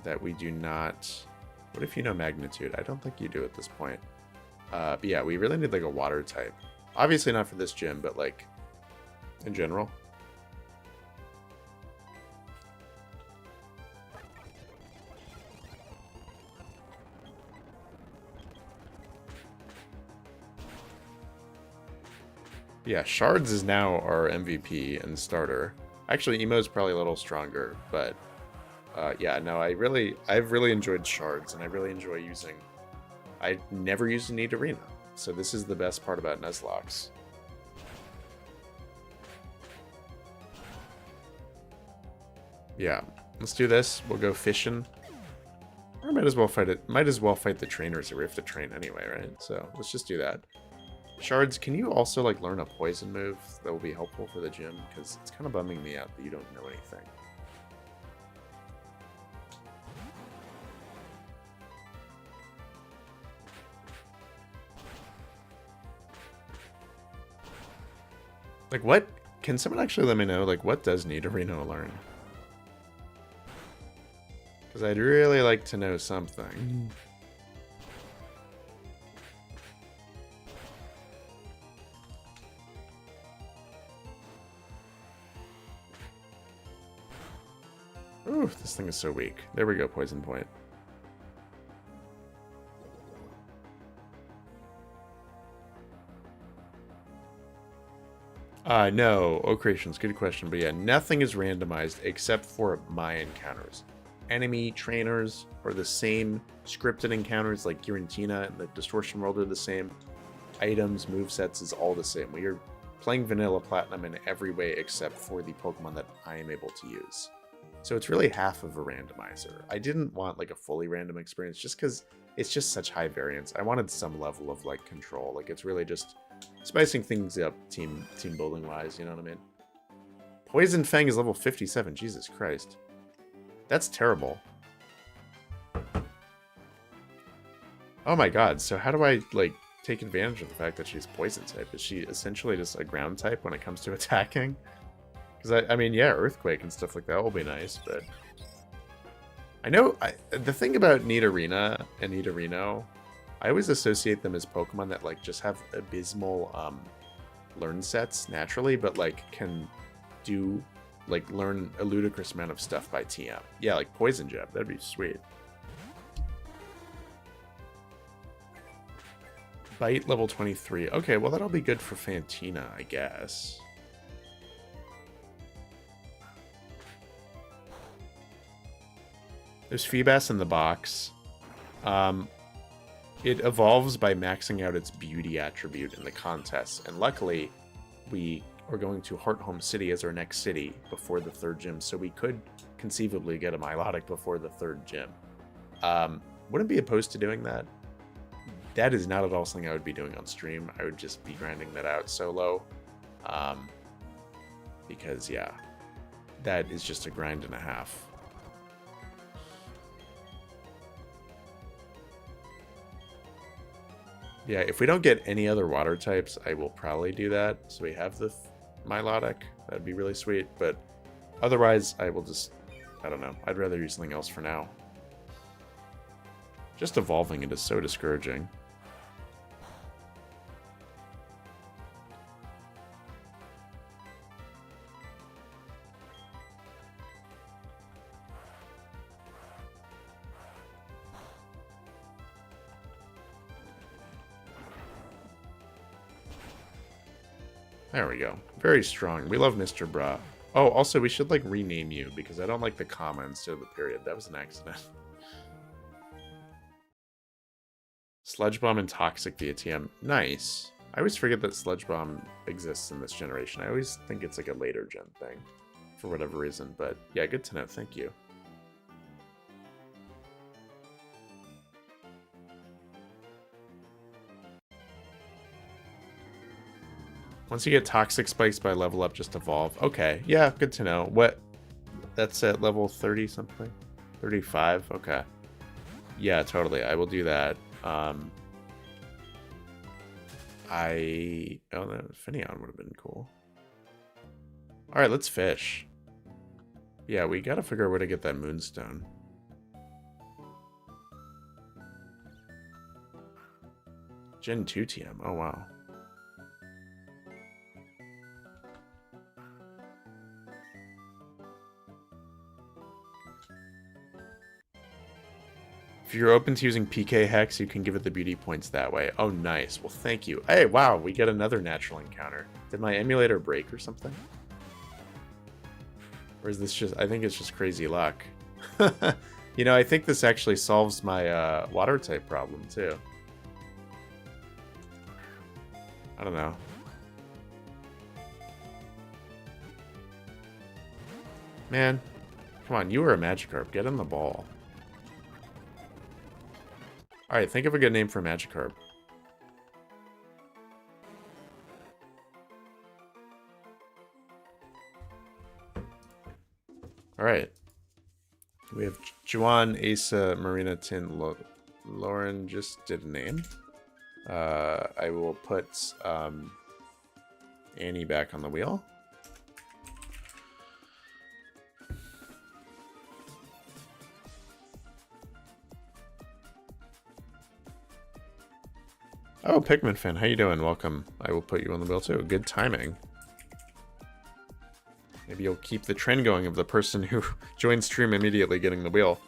that we do not... What if you know Magnitude? I don't think you do at this point. But yeah, we really need, like, a water type. Obviously not for this gym, but, like, in general. Yeah, Shards is now our MVP and starter. Actually, Emo's probably a little stronger, but yeah, no, I've really enjoyed Shards, and I really enjoy using... I never used a Need Arena, so this is the best part about Nuzlocks. Yeah, let's do this. We'll go fishing. Or I might as well fight it. Might as well fight the trainers, or we have to train anyway, right? So let's just do that. Shards, can you also like learn a poison move that will be helpful for the gym? Because it's kind of bumming me out that you don't know anything. Like what? Can someone actually let me know, like what does Nidorino learn? Because I'd really like to know something. Ooh, this thing is so weak. There we go, Poison Point. No, O Creations, good question. But yeah, nothing is randomized except for my encounters. Enemy trainers are the same. Scripted encounters like Giratina and the Distortion World are the same. Items, movesets is all the same. We are playing Vanilla Platinum in every way except for the Pokemon that I am able to use. So it's really half of a randomizer. I didn't want like a fully random experience just because it's just such high variance. I wanted some level of like control. Like it's really just spicing things up team building wise, you know what I mean? Poison Fang is level 57. Jesus Christ. That's terrible. Oh my god, so how do I, like, take advantage of the fact that she's poison type? Is she essentially just a ground type when it comes to attacking? Because, I mean, yeah, Earthquake and stuff like that will be nice, but... I know, the thing about Nidorina and Nidorino, I always associate them as Pokemon that, like, just have abysmal, learn sets naturally, but, like, can do, like, learn a ludicrous amount of stuff by TM. Yeah, like Poison Jab, that'd be sweet. Bite level 23. Okay, well that'll be good for Fantina, I guess. There's Feebas in the box. It evolves by maxing out its beauty attribute in the contest, and luckily we are going to Hearthome City as our next city before the 3rd gym, so we could conceivably get a Milotic before the 3rd gym. Wouldn't be opposed to doing that. That is not at all something I would be doing on stream. I would just be grinding that out solo. Because, yeah, that is just a grind and a half. Yeah, if we don't get any other water types, I will probably do that. So we have the Milotic. That'd be really sweet. But otherwise, I will just, I don't know. I'd rather use something else for now. Just evolving it is so discouraging. There we go. Very strong. We love Mr. Bra. Oh, also, we should, like, rename you, because I don't like the comma instead of the period. That was an accident. Sludge Bomb and Toxic via TM. Nice. I always forget that Sludge Bomb exists in this generation. I always think it's, like, a later gen thing, for whatever reason. But, yeah, good to know. Thank you. Once you get Toxic Spikes by level up, just evolve. Okay, yeah, good to know. What? That's at level 30 something? 35? Okay. Yeah, totally. I will do that. Oh, no, Finneon would have been cool. Alright, let's fish. Yeah, we gotta figure out where to get that Moonstone. Gen 2 TM. Oh, wow. If you're open to using PK Hex, you can give it the beauty points that way. Oh, nice. Well, thank you. Hey, wow, we get another natural encounter. Did my emulator break or something? Or is this just... I think it's just crazy luck. You know, I think this actually solves my water type problem, too. I don't know. Man, come on, you were a Magikarp. Get in the ball. Alright, think of a good name for Magikarp. Alright. We have Juan, Asa, Marina, Tin, Lauren just did a name. I will put Annie back on the wheel. Oh, Pikmin fan, how you doing? Welcome. I will put you on the wheel too. Good timing. Maybe you'll keep the trend going of the person who joined stream immediately getting the wheel.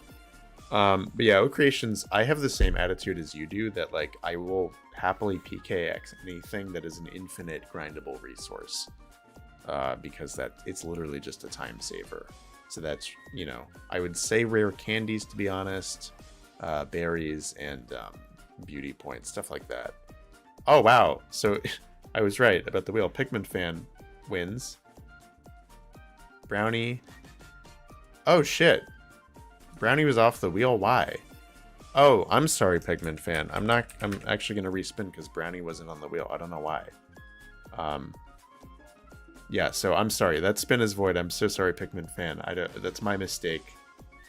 But yeah, O Creations, I have the same attitude as you do, that like I will happily PKX anything that is an infinite grindable resource. Because it's literally just a time saver. So that's, you know, I would say rare candies, to be honest, berries, and beauty points, stuff like that. Oh, wow. So I was right about the wheel. Pikmin fan wins. Brownie. Oh, shit. Brownie was off the wheel. Why? Oh, I'm sorry, Pikmin fan. I'm actually going to respin because Brownie wasn't on the wheel. I don't know why. Yeah, so I'm sorry. That spin is void. I'm so sorry, Pikmin fan. That's my mistake.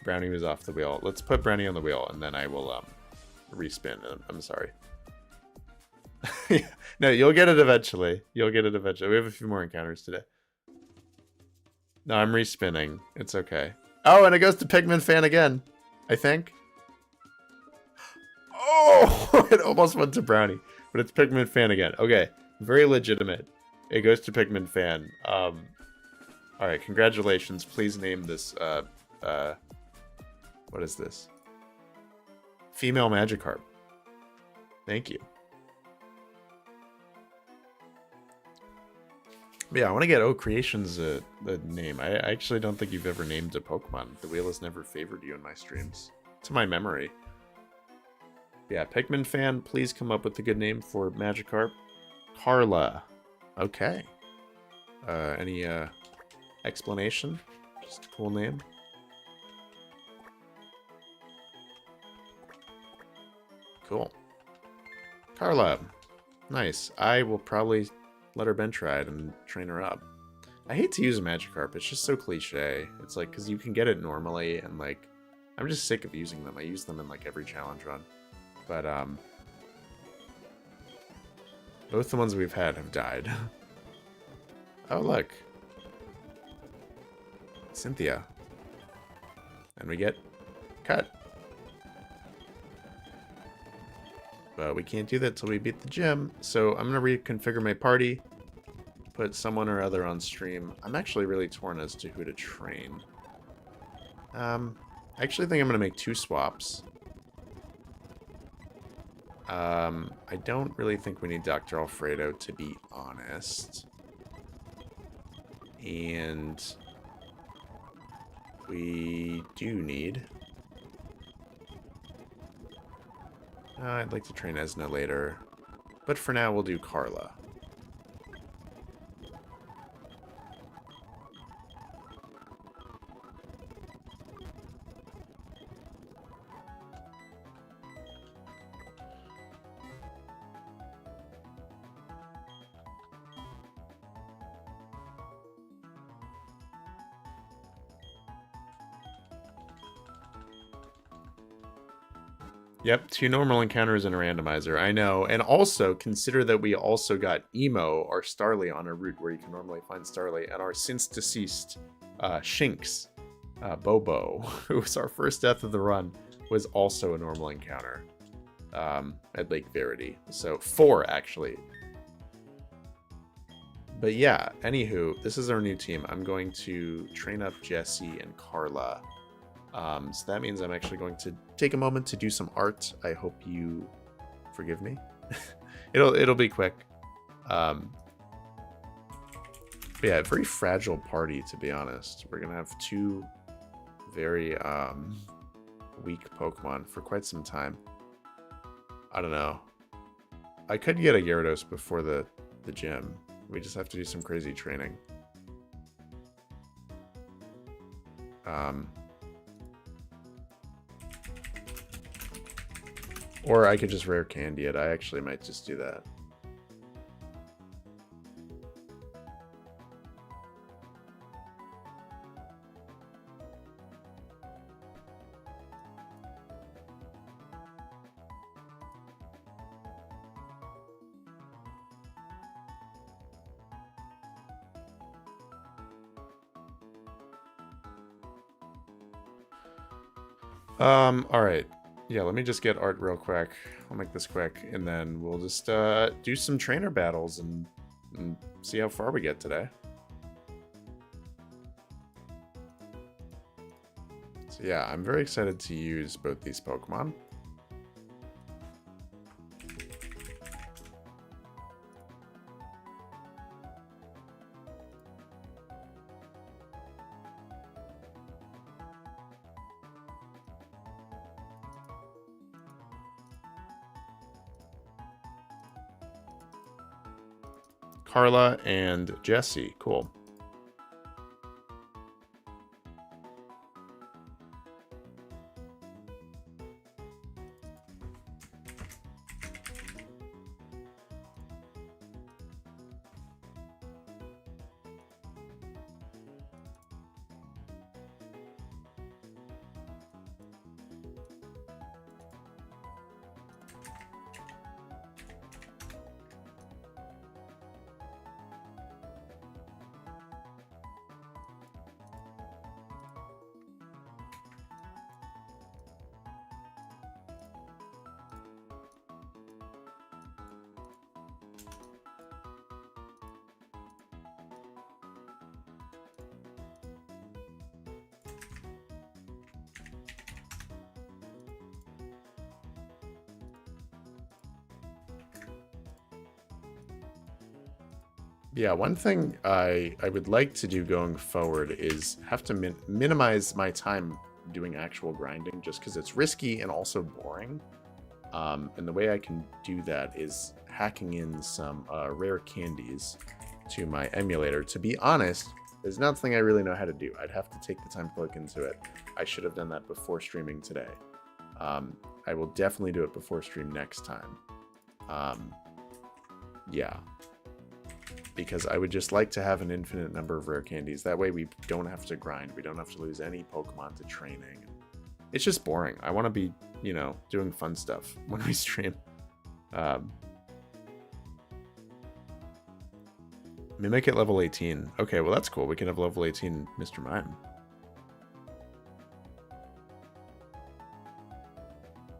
Brownie was off the wheel. Let's put Brownie on the wheel, and then I will respin. I'm sorry. No, you'll get it eventually. You'll get it eventually. We have a few more encounters today. No, I'm respinning. It's okay. Oh, and it goes to Pikmin fan again, I think. Oh, it almost went to Brownie, but it's Pikmin fan again. Okay, very legitimate. It goes to Pikmin fan. All right, congratulations. Please name this. What is this? Female Magikarp. Thank you. Yeah, I want to get Creations the name. I actually don't think you've ever named a Pokemon. The wheel has never favored you in my streams, to my memory. Yeah, Pikmin fan, please come up with a good name for Magikarp. Carla. Okay. Any explanation? Just a cool name. Cool. Carla. Nice. I will probably let her bench ride and train her up. I hate to use a Magikarp. It's just so cliche. It's like, because you can get it normally, and like, I'm just sick of using them. I use them in like every challenge run. But, both the ones we've had have died. Oh, look. Cynthia. And we get cut. But we can't do that till we beat the gym. So I'm going to reconfigure my party. Put someone or other on stream. I'm actually really torn as to who to train. I actually think I'm going to make 2 swaps. I don't really think we need Dr. Alfredo, to be honest. And we do need... I'd like to train Esna later. But for now, we'll do Carla. Yep, 2 normal encounters and a randomizer. I know. And also, consider that we also got Emo, our Starly, on a route where you can normally find Starly, and our since deceased Shinx, Bobo, who was our first death of the run, was also a normal encounter at Lake Verity. So 4, actually. But yeah, anywho, this is our new team. I'm going to train up Jessie and Carla. So that means I'm actually going to take a moment to do some art. I hope you forgive me. It'll be quick. But yeah, very fragile party, to be honest. We're gonna have 2 very weak Pokemon for quite some time. I don't know. I could get a Gyarados before the gym. We just have to do some crazy training. Or I could just rare candy it. I actually might just do that. All right. Yeah, let me just get art real quick. I'll make this quick, and then we'll just do some trainer battles and see how far we get today. So yeah, I'm very excited to use both these Pokemon. Carla and Jessie. Cool. Yeah, one thing I would like to do going forward is have to minimize my time doing actual grinding, just because it's risky and also boring. And the way I can do that is hacking in some rare candies to my emulator. To be honest, there's nothing I really know how to do. I'd have to take the time to look into it. I should have done that before streaming today. I will definitely do it before stream next time. Yeah. Because I would just like to have an infinite number of rare candies. That way we don't have to grind. We don't have to lose any Pokemon to training. It's just boring. I want to be, you know, doing fun stuff when we stream. Mimic at level 18. Okay, well that's cool. We can have level 18 Mr. Mime.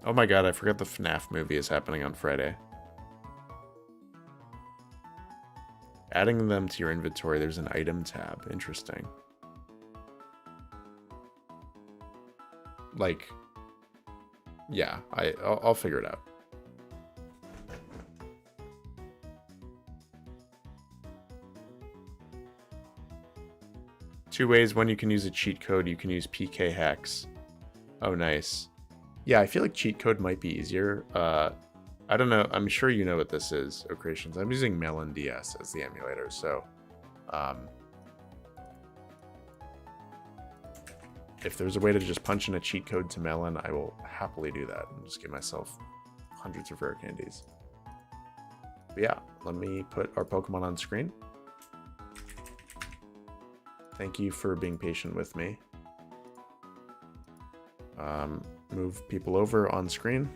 Oh my god, I forgot the FNAF movie is happening on Friday. Adding them to your inventory, there's an item tab. Interesting. Like, yeah, I'll figure it out. Two ways. One, you can use a cheat code. You can use PK hacks. Oh, nice. Yeah, I feel like cheat code might be easier. I don't know. I'm sure you know what this is, Ocreations. I'm using Melon DS as the emulator, so if there's a way to just punch in a cheat code to Melon, I will happily do that and just give myself hundreds of rare candies. But yeah, let me put our Pokemon on screen. Thank you for being patient with me. Move people over on screen.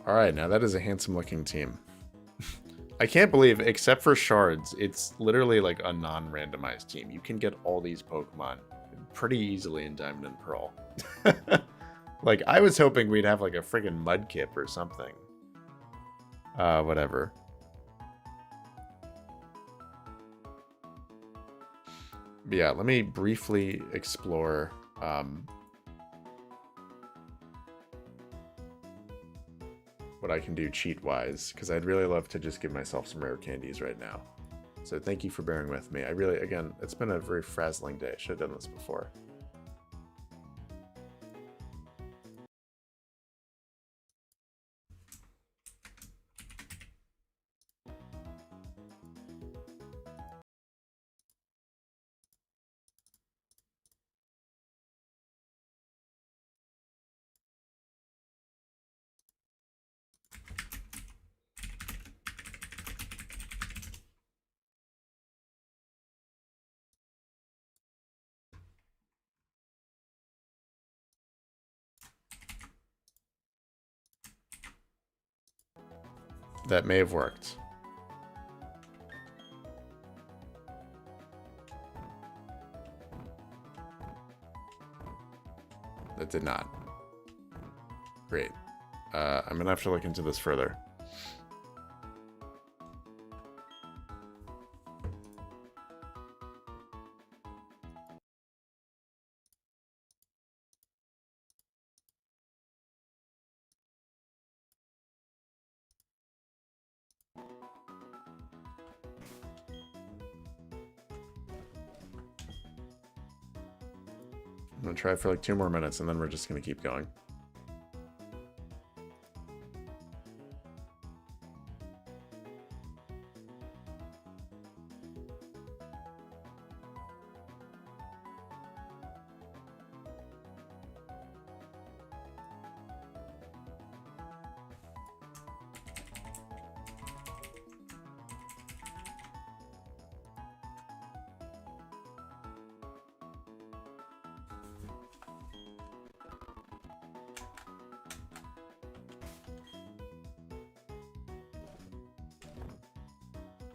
All right, now that is a handsome looking team. I can't believe, except for shards, it's literally like a non-randomized team. You can get all these Pokemon pretty easily in Diamond and Pearl. Like, I was hoping we'd have like a friggin' Mudkip or something. Whatever. But yeah, let me briefly explore what I can do cheat-wise, because I'd really love to just give myself some rare candies right now. So thank you for bearing with me. I really, again, it's been a very frazzling day. I should have done this before. That may have worked. That did not. Great. I'm gonna have to look into this further. I'm gonna try for like 2 more minutes and then we're just gonna keep going.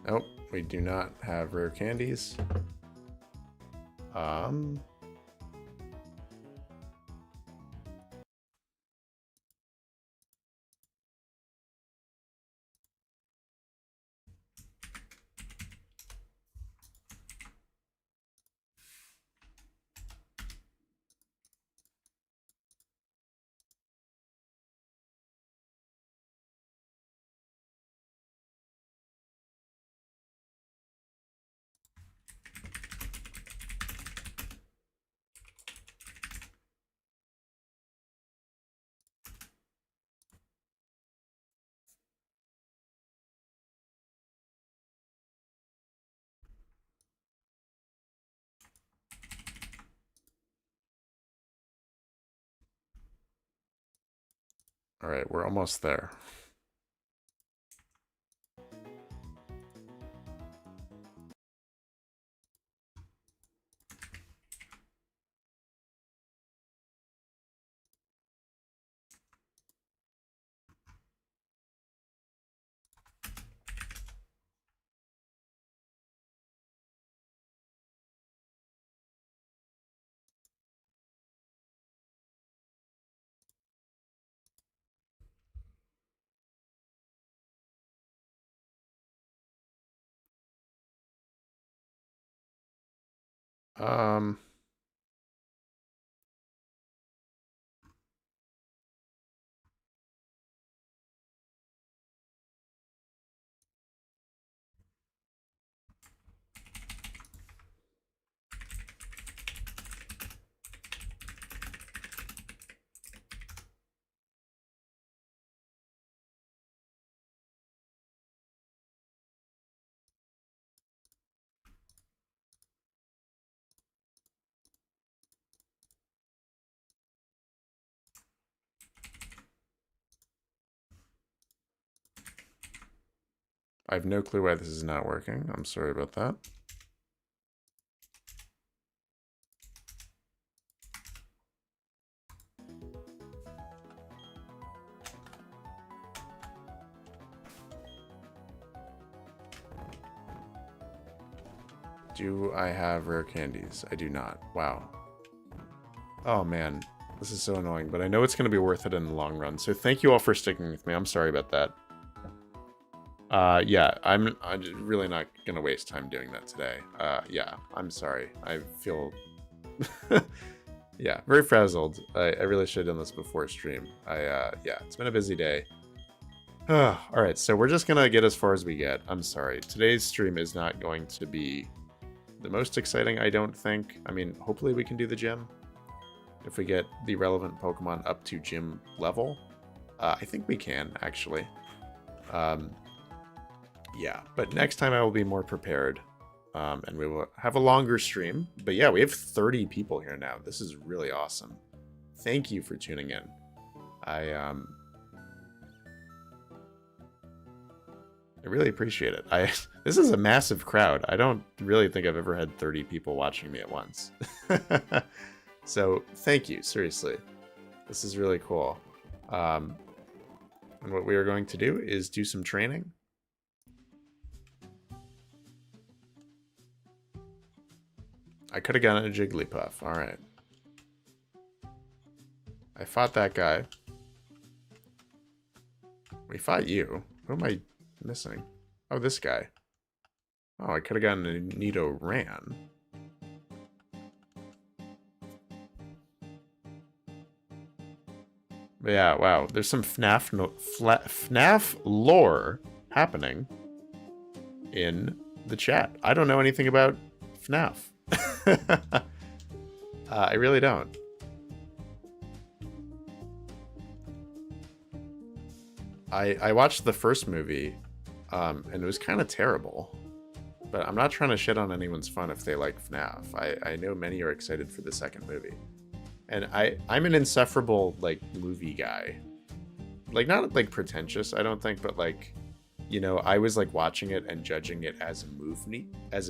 Nope, we do not have rare candies. All right, we're almost there. Um, I have no clue why this is not working. I'm sorry about that. Do I have rare candies? I do not. Wow. Oh man, this is so annoying, but I know it's going to be worth it in the long run. So thank you all for sticking with me. I'm sorry about that. Yeah, I'm really not going to waste time doing that today. Yeah, I'm sorry. I feel, yeah, very frazzled. I really should have done this before stream. Yeah, it's been a busy day. All right, so we're just going to get as far as we get. I'm sorry. Today's stream is not going to be the most exciting, I don't think. I mean, hopefully we can do the gym. If we get the relevant Pokemon up to gym level. I think we can, actually. Yeah, but next time I will be more prepared. And we will have a longer stream. But yeah, we have 30 people here now. This is really awesome. Thank you for tuning in. I really appreciate it. This is a massive crowd. I don't really think I've ever had 30 people watching me at once. So thank you, seriously. This is really cool. And what we are going to do is do some training. I could have gotten a Jigglypuff. All right. I fought that guy. We fought you. Who am I missing? Oh, this guy. Oh, I could have gotten a Nidoran. But yeah, wow. There's some FNAF lore happening in the chat. I don't know anything about FNAF. I really don't. I watched the first movie, and it was kind of terrible. But I'm not trying to shit on anyone's fun if they like FNAF. I know many are excited for the second movie. And I'm an insufferable, like, movie guy. Like, not, like, pretentious, I don't think, but, like, you know, I was, like, watching it and judging it as a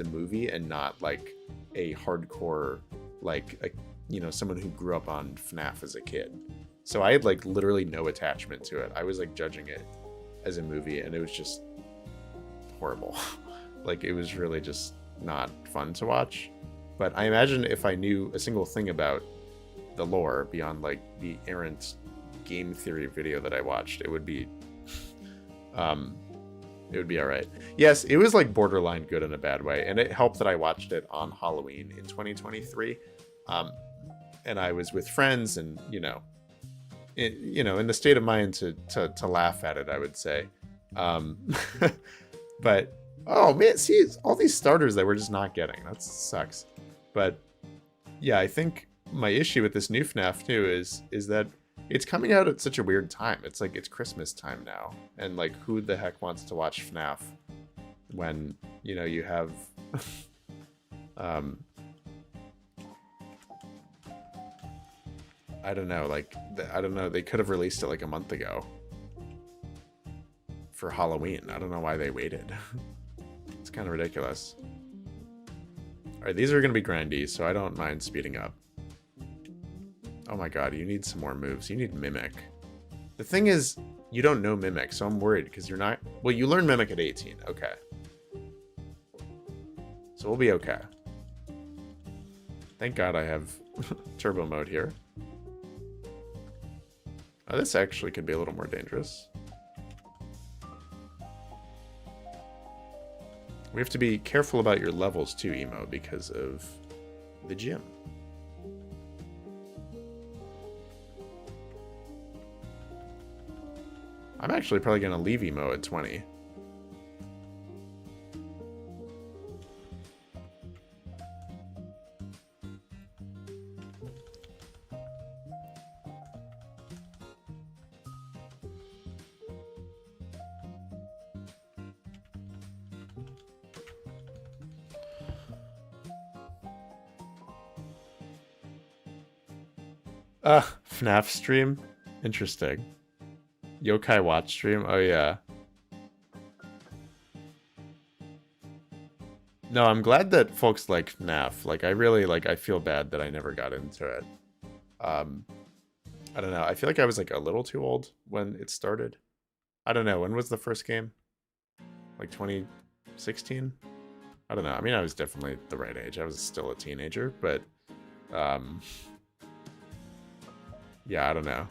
movie and not, like, a hardcore, like, you know, someone who grew up on FNAF as a kid. So I had, like, literally no attachment to it. I was, like, judging it as a movie, and it was just horrible. Like, it was really just not fun to watch. But I imagine if I knew a single thing about the lore beyond like the errant game theory video that I watched, it would be all right. Yes, it was like borderline good in a bad way, and it helped that I watched it on Halloween in 2023. And I was with friends, and in the state of mind to laugh at it, I would say. But oh man, see all these starters that we're just not getting. That sucks. But yeah, I think my issue with this new FNAF too is that it's coming out at such a weird time. It's like it's Christmas time now, and like who the heck wants to watch FNAF when you have I don't know, they could have released it like a month ago for Halloween. I don't know why they waited. It's kind of ridiculous. Alright, these are going to be grindy, so I don't mind speeding up. Oh my god, you need some more moves. You need Mimic. The thing is, you don't know Mimic, so I'm worried, because you're not... Well, you learn Mimic at 18. Okay. So we'll be okay. Thank god I have turbo mode here. Oh, this actually could be a little more dangerous. We have to be careful about your levels too, Emo, because of the gym. I'm actually probably going to leave Emo at 20. FNAF stream? Interesting. Yokai watch stream? Oh yeah. No, I'm glad that folks like FNAF. Like, I feel bad that I never got into it. I don't know. I feel like I was like a little too old when it started. I don't know. When was the first game? Like 2016? I don't know. I mean, I was definitely the right age. I was still a teenager, but yeah, I don't know.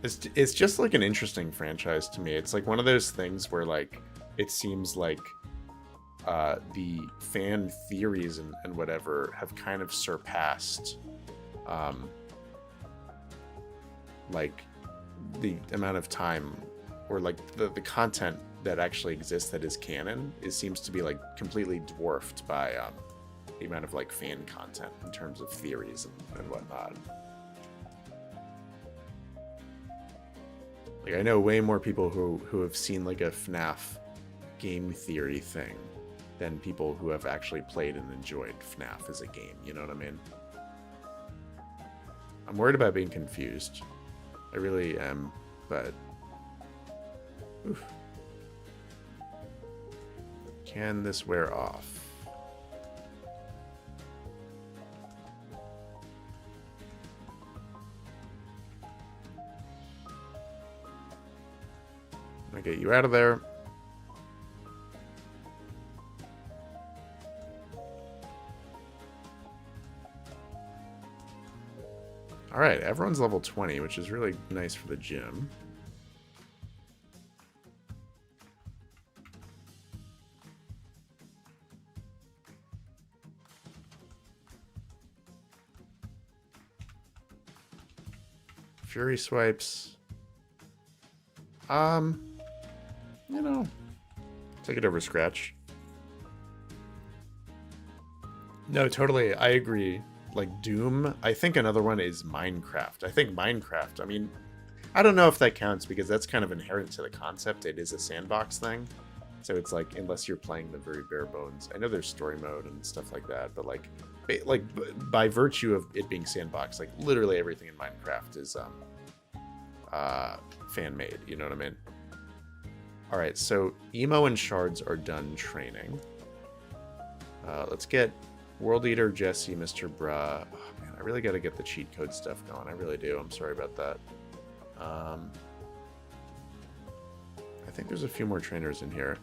It's just like an interesting franchise to me. It's like one of those things where like it seems like the fan theories and whatever have kind of surpassed like the amount of time or like the content that actually exists that is canon. It seems to be like completely dwarfed by the amount of like fan content in terms of theories and whatnot. Like, I know way more people who have seen like a FNAF game theory thing than people who have actually played and enjoyed FNAF as a game, you know what I mean? I'm worried about being confused. I really am, but... Oof. Can this wear off? I'm gonna get you out of there. Alright, everyone's level 20, which is really nice for the gym. Fury swipes. You know, take it over Scratch. No, totally, I agree. Like Doom, I think another one is Minecraft. I think Minecraft, I mean, I don't know if that counts because that's kind of inherent to the concept. It is a sandbox thing. So it's like, unless you're playing the very bare bones. I know there's story mode and stuff like that, but like by virtue of it being sandbox, like literally everything in Minecraft is fan made, you know what I mean? All right, so Emo and Shards are done training. Let's get World Eater, Jesse, Mr. Bra. Oh, man, I really got to get the cheat code stuff going. I really do. I'm sorry about that. I think there's a few more trainers in here.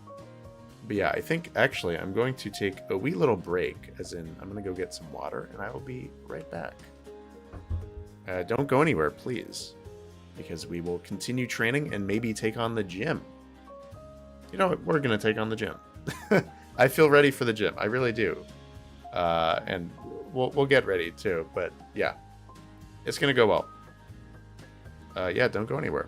But yeah, I think actually I'm going to take a wee little break, as in I'm going to go get some water, and I will be right back. Don't go anywhere, please, because we will continue training and maybe take on the gym. You know what? We're going to take on the gym. I feel ready for the gym. I really do. And we'll get ready too. But yeah, it's going to go well. Yeah, don't go anywhere.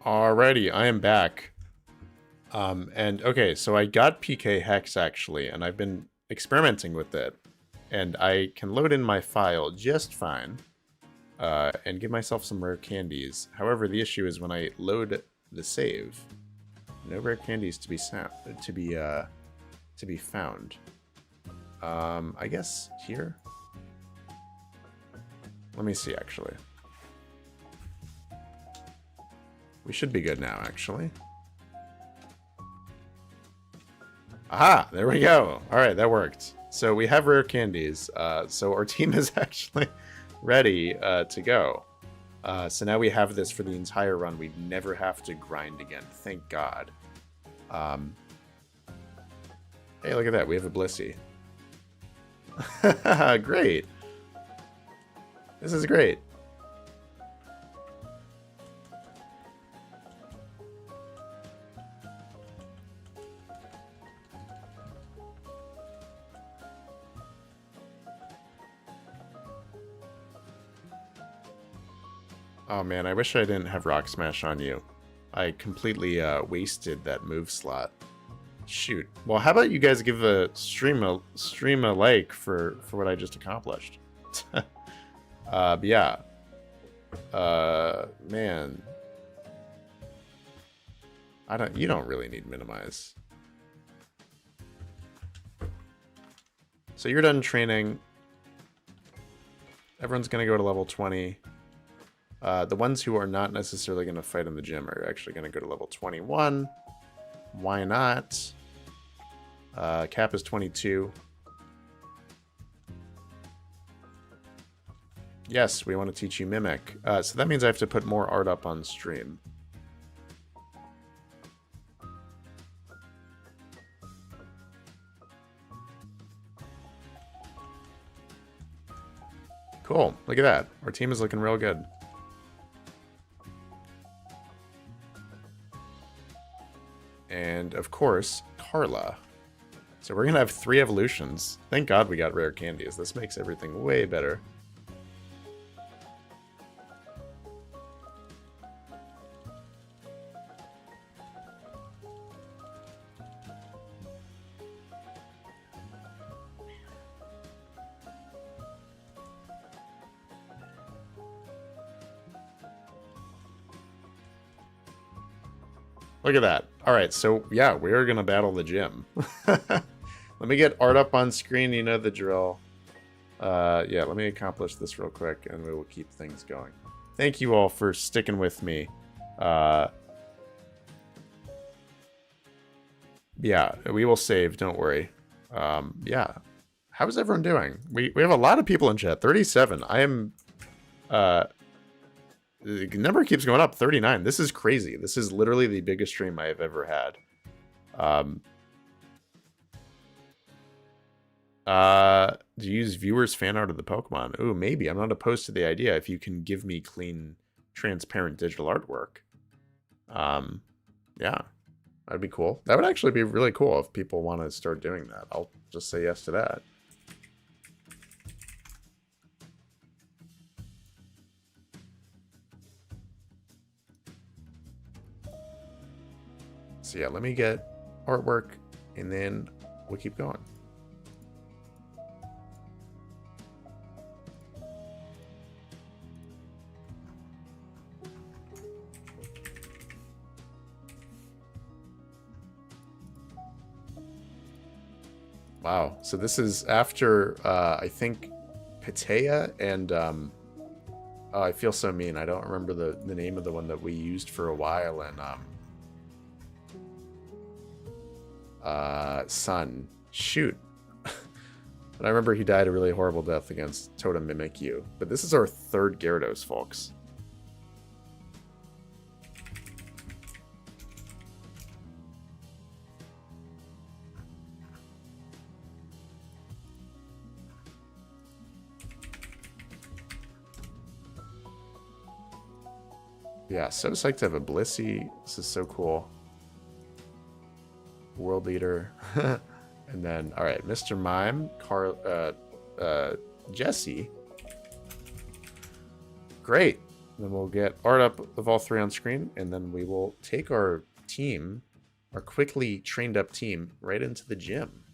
Alrighty, I am back. And okay, so I got PK Hex actually, and I've been experimenting with it. And I can load in my file just fine. And give myself some rare candies. However, the issue is when I load the save, no rare candies to be found. I guess here. Let me see actually. We should be good now, actually. Aha! There we go. All right, that worked. So we have rare candies. So our team is actually ready to go. So now we have this for the entire run. We never have to grind again. Thank God. Hey, look at that. We have a Blissey. Great. This is great. Oh man, I wish I didn't have Rock Smash on you. I completely wasted that move slot. Shoot. Well, how about you guys give a stream a like for what I just accomplished? But yeah. Man. You don't really need minimize. So you're done training. Everyone's gonna go to level 20. The ones who are not necessarily going to fight in the gym are actually going to go to level 21. Why not? Cap is 22. Yes, we want to teach you Mimic. So that means I have to put more art up on stream. Cool. Look at that. Our team is looking real good. And, of course, Carla. So we're going to have 3 evolutions. Thank God we got rare candies. This makes everything way better. Look at that. All right, so yeah, we're going to battle the gym. Let me get art up on screen. You know the drill. Yeah, let me accomplish this real quick, and we will keep things going. Thank you all for sticking with me. Yeah, we will save. Don't worry. Yeah. How is everyone doing? We have a lot of people in chat. 37. I am... the number keeps going up. 39. This is crazy. This is literally the biggest stream I have ever had. Do you use viewers' fan art of the Pokemon? Ooh, maybe. I'm not opposed to the idea if you can give me clean, transparent digital artwork. Yeah, that'd be cool. That would actually be really cool if people want to start doing that. I'll just say yes to that. So yeah, let me get artwork, and then we'll keep going. Wow, so this is after, I think, Petal and, oh, I feel so mean. I don't remember the name of the one that we used for a while, and, Sun. Shoot. But I remember he died a really horrible death against Totem Mimikyu. But this is our 3rd Gyarados, folks. Yeah, so psyched to have a Blissey. This is so cool. World leader. And then, all right, Mr. Mime, Jesse. Great. Then we'll get art up of all three on screen, and then we will take our team, our quickly trained up team, right into the gym.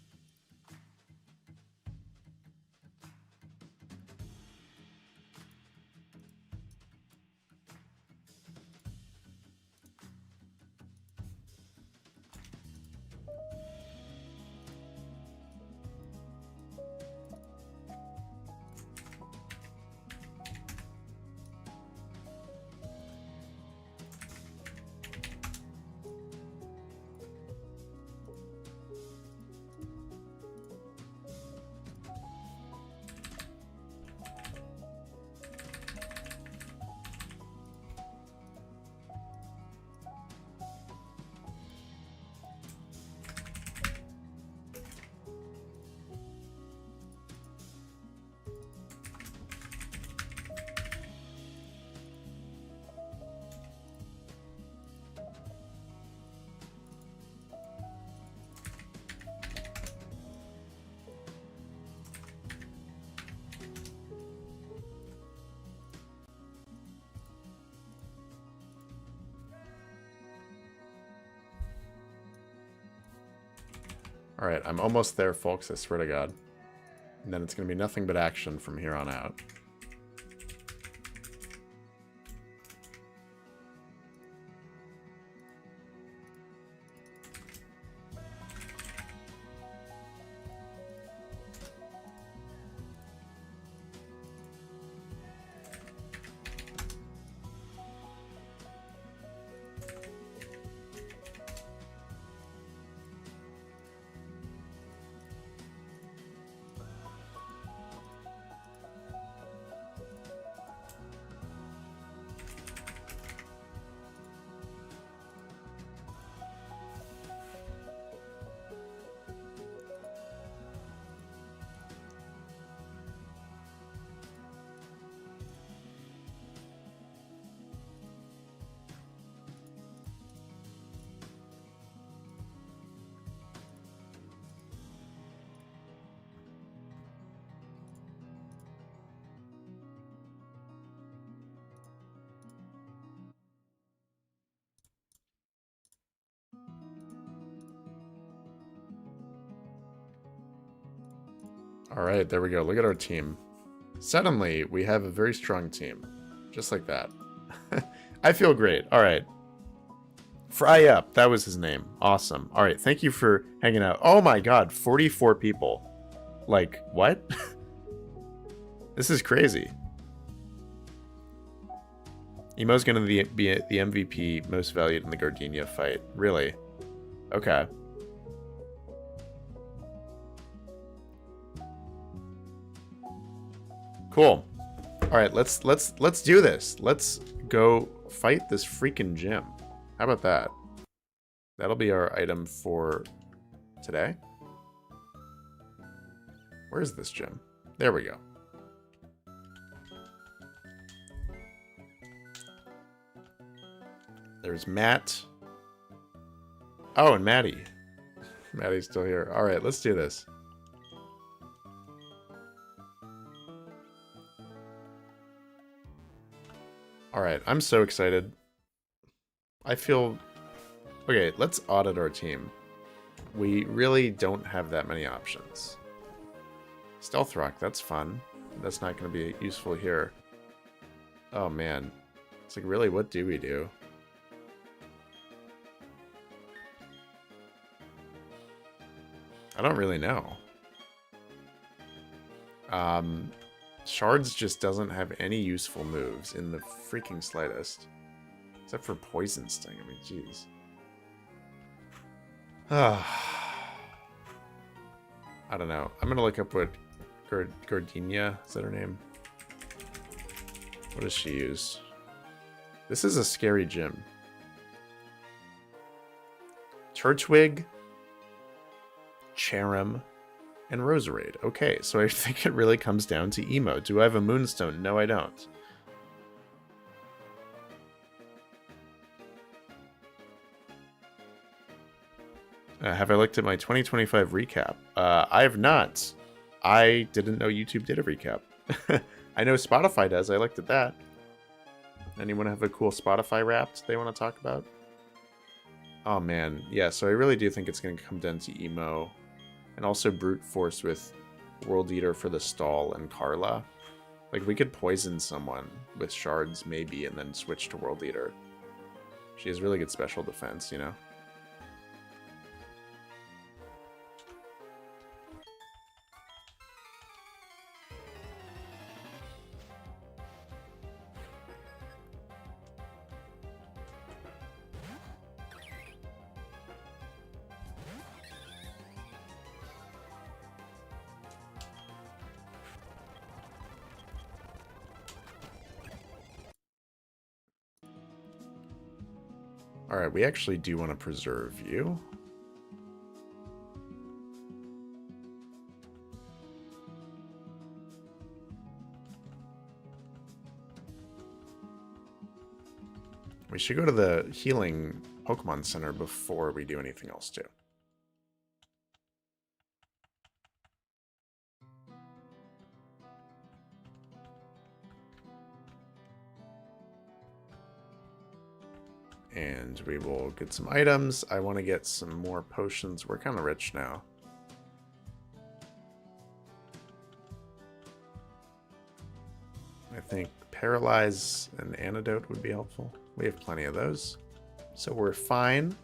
All right, I'm almost there, folks, I swear to God. And then it's going to be nothing but action from here on out. All right, there we go. Look at our team. Suddenly, we have a very strong team. Just like that. I feel great. All right. Fry Up. That was his name. Awesome. All right. Thank you for hanging out. Oh my God. 44 people. Like, what? This is crazy. Emo's going to be the MVP, most valued in the Gardenia fight. Really? Okay. Cool. All right, let's do this. Let's go fight this freaking gym. How about that? That'll be our item for today. Where's this gym? There we go. There's Matt. Oh, and Maddie. Maddie's still here. All right, let's do this. All right, I'm so excited. I feel... Okay, let's audit our team. We really don't have that many options. Stealth Rock, that's fun. That's not going to be useful here. Oh, man. It's like, really, what do we do? I don't really know. Shards just doesn't have any useful moves in the freaking slightest. Except for Poison Sting. I mean, jeez. I don't know. I'm gonna look up what Gardenia, is that her name? What does she use? This is a scary gym. Turtwig, Cherrim, and Roserade. Okay, so I think it really comes down to Emo. Do I have a Moonstone? No, I don't. Have I looked at my 2025 recap? I have not. I didn't know YouTube did a recap. I know Spotify does. I looked at that. Anyone have a cool Spotify Wrapped they want to talk about? Oh man, yeah, so I really do think it's going to come down to Emo, and also Brute Force with World Eater for the stall and Carla. Like, we could poison someone with shards, maybe, and then switch to World Eater. She has really good special defense, you know? Alright, we actually do want to preserve you. We should go to the healing Pokemon Center before we do anything else too. And we will get some items. I want to get some more potions. We're kind of rich now. I think Paralyze and Antidote would be helpful. We have plenty of those. So we're fine.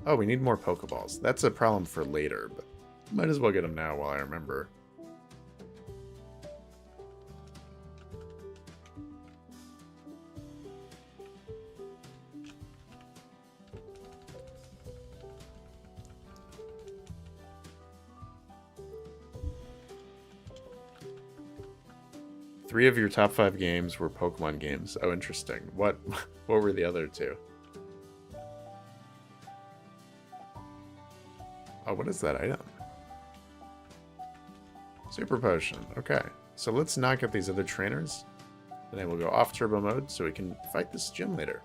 Oh, we need more Pokeballs. That's a problem for later, but might as well get them now while I remember. Three of your top 5 games were Pokemon games. Oh, interesting. What were the other 2? Oh, what is that item? Super Potion. Okay. So let's knock out these other trainers. Then I will go off turbo mode so we can fight this gym later.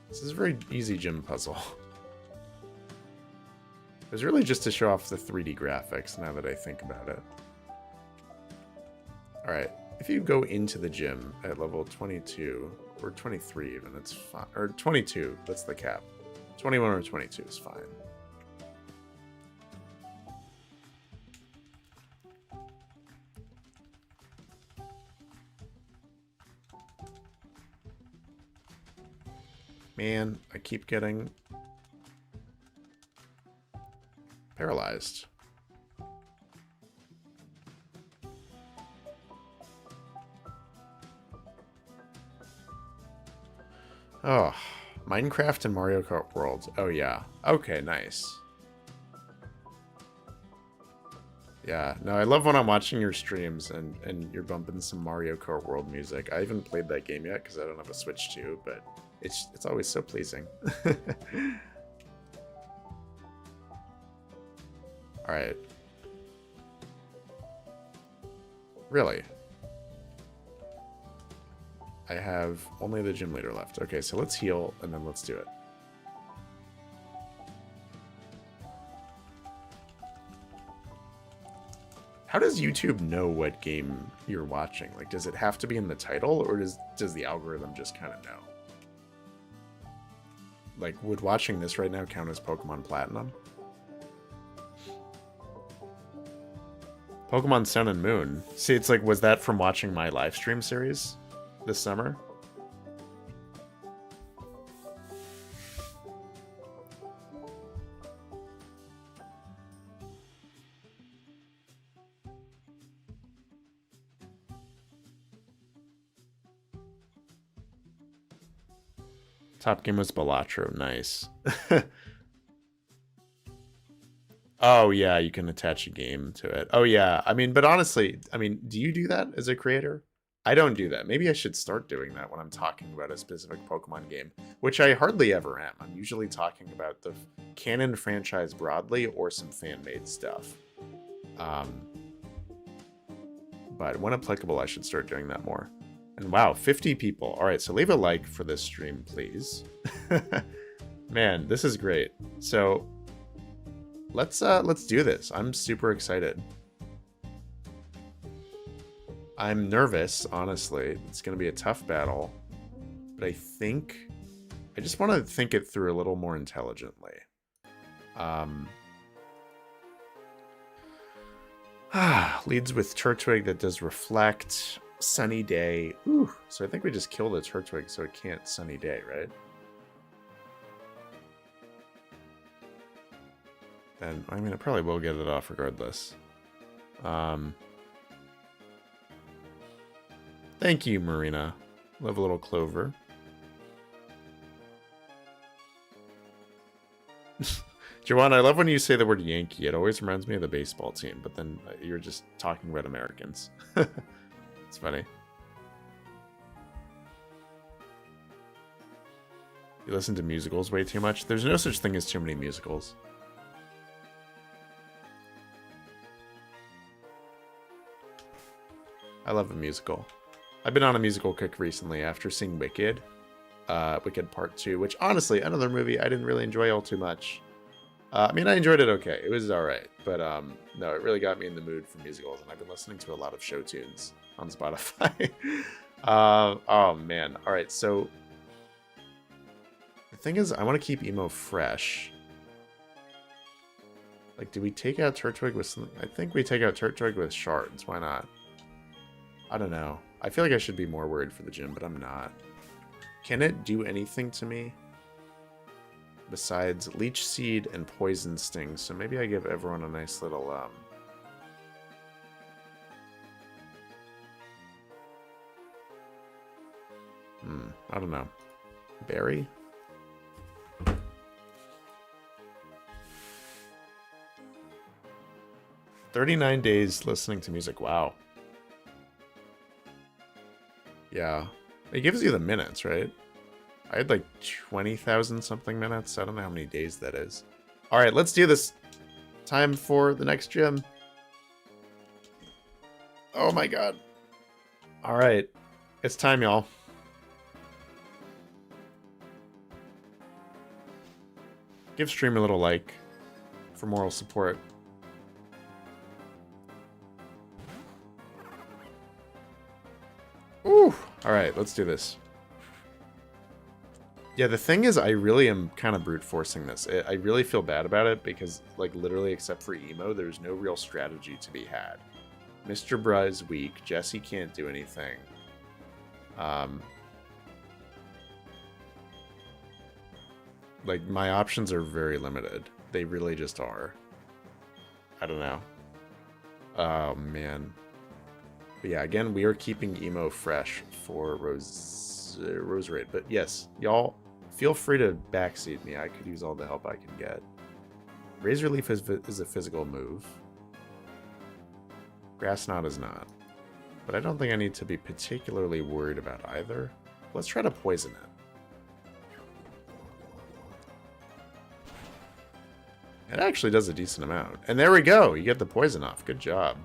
This is a very easy gym puzzle. It was really just to show off the 3D graphics now that I think about it. Alright, if you go into the gym at level 22, or 23 even, it's fine. Or 22, that's the cap. 21 or 22 is fine. Man, I keep getting paralyzed. Oh, Minecraft and Mario Kart World. Oh, yeah. Okay, nice. Yeah, no, I love when I'm watching your streams and you're bumping some Mario Kart World music. I haven't played that game yet because I don't have a Switch 2, but it's always so pleasing. Alright. Really? I have only the gym leader left. Okay, so let's heal, and then let's do it. How does YouTube know what game you're watching? Like, does it have to be in the title, or does the algorithm just kind of know? Like, would watching this right now count as Pokemon Platinum? Pokemon Sun and Moon. See, it's like, was that from watching my live stream series this summer? Top game was Balatro. Nice. Oh, yeah, you can attach a game to it. Oh, yeah. I mean, but honestly, I mean, do you do that as a creator? I don't do that. Maybe I should start doing that when I'm talking about a specific Pokemon game, which I hardly ever am. I'm usually talking about the canon franchise broadly or some fan-made stuff. But when applicable, I should start doing that more. And wow, 50 people. All right, so leave a like for this stream, please. Man, this is great. So let's do this. I'm super excited. I'm nervous, honestly. It's going to be a tough battle. But I just want to think it through a little more intelligently. Leads with Turtwig that does reflect. Sunny Day. Ooh, so I think we just kill the Turtwig so it can't Sunny Day, right? Then, I mean, it probably will get it off regardless. Thank you, Marina. Love a little clover. Jawan, I love when you say the word Yankee. It always reminds me of the baseball team, but then you're just talking about Americans. It's funny. You listen to musicals way too much? There's no such thing as too many musicals. I love a musical. I've been on a musical kick recently after seeing Wicked. Wicked Part 2, which honestly, another movie I didn't really enjoy all too much. I mean, I enjoyed it okay. It was alright. But no, it really got me in the mood for musicals, and I've been listening to a lot of show tunes on Spotify. Oh, man. Alright, so the thing is, I want to keep Emo fresh. Like, do we take out Turtwig with some... I think we take out Turtwig with shards. Why not? I don't know. I feel like I should be more worried for the gym, but I'm not. Can it do anything to me? Besides Leech Seed and Poison Sting. So maybe I give everyone a nice little... I don't know. Berry? "39 days listening to music." Wow. Yeah. It gives you the minutes, right? I had like 20,000 something minutes. I don't know how many days that is. Alright, let's do this. Time for the next gym. Oh my god. Alright. It's time, y'all. Give stream a little like for moral support. Ooh. Alright, let's do this. Yeah, the thing is, I really am kind of brute forcing this. I really feel bad about it because, like, literally except for Emo, there's no real strategy to be had. Mr. Bra is weak. Jesse can't do anything. Like, my options are very limited. They really just are. I don't know. Oh, man. But yeah, again, we are keeping Emo fresh for Rose Raid. But yes, y'all, feel free to backseat me. I could use all the help I can get. Razor Leaf is a physical move. Grass Knot is not. But I don't think I need to be particularly worried about either. Let's try to poison it. It actually does a decent amount. And there we go. You get the poison off. Good job.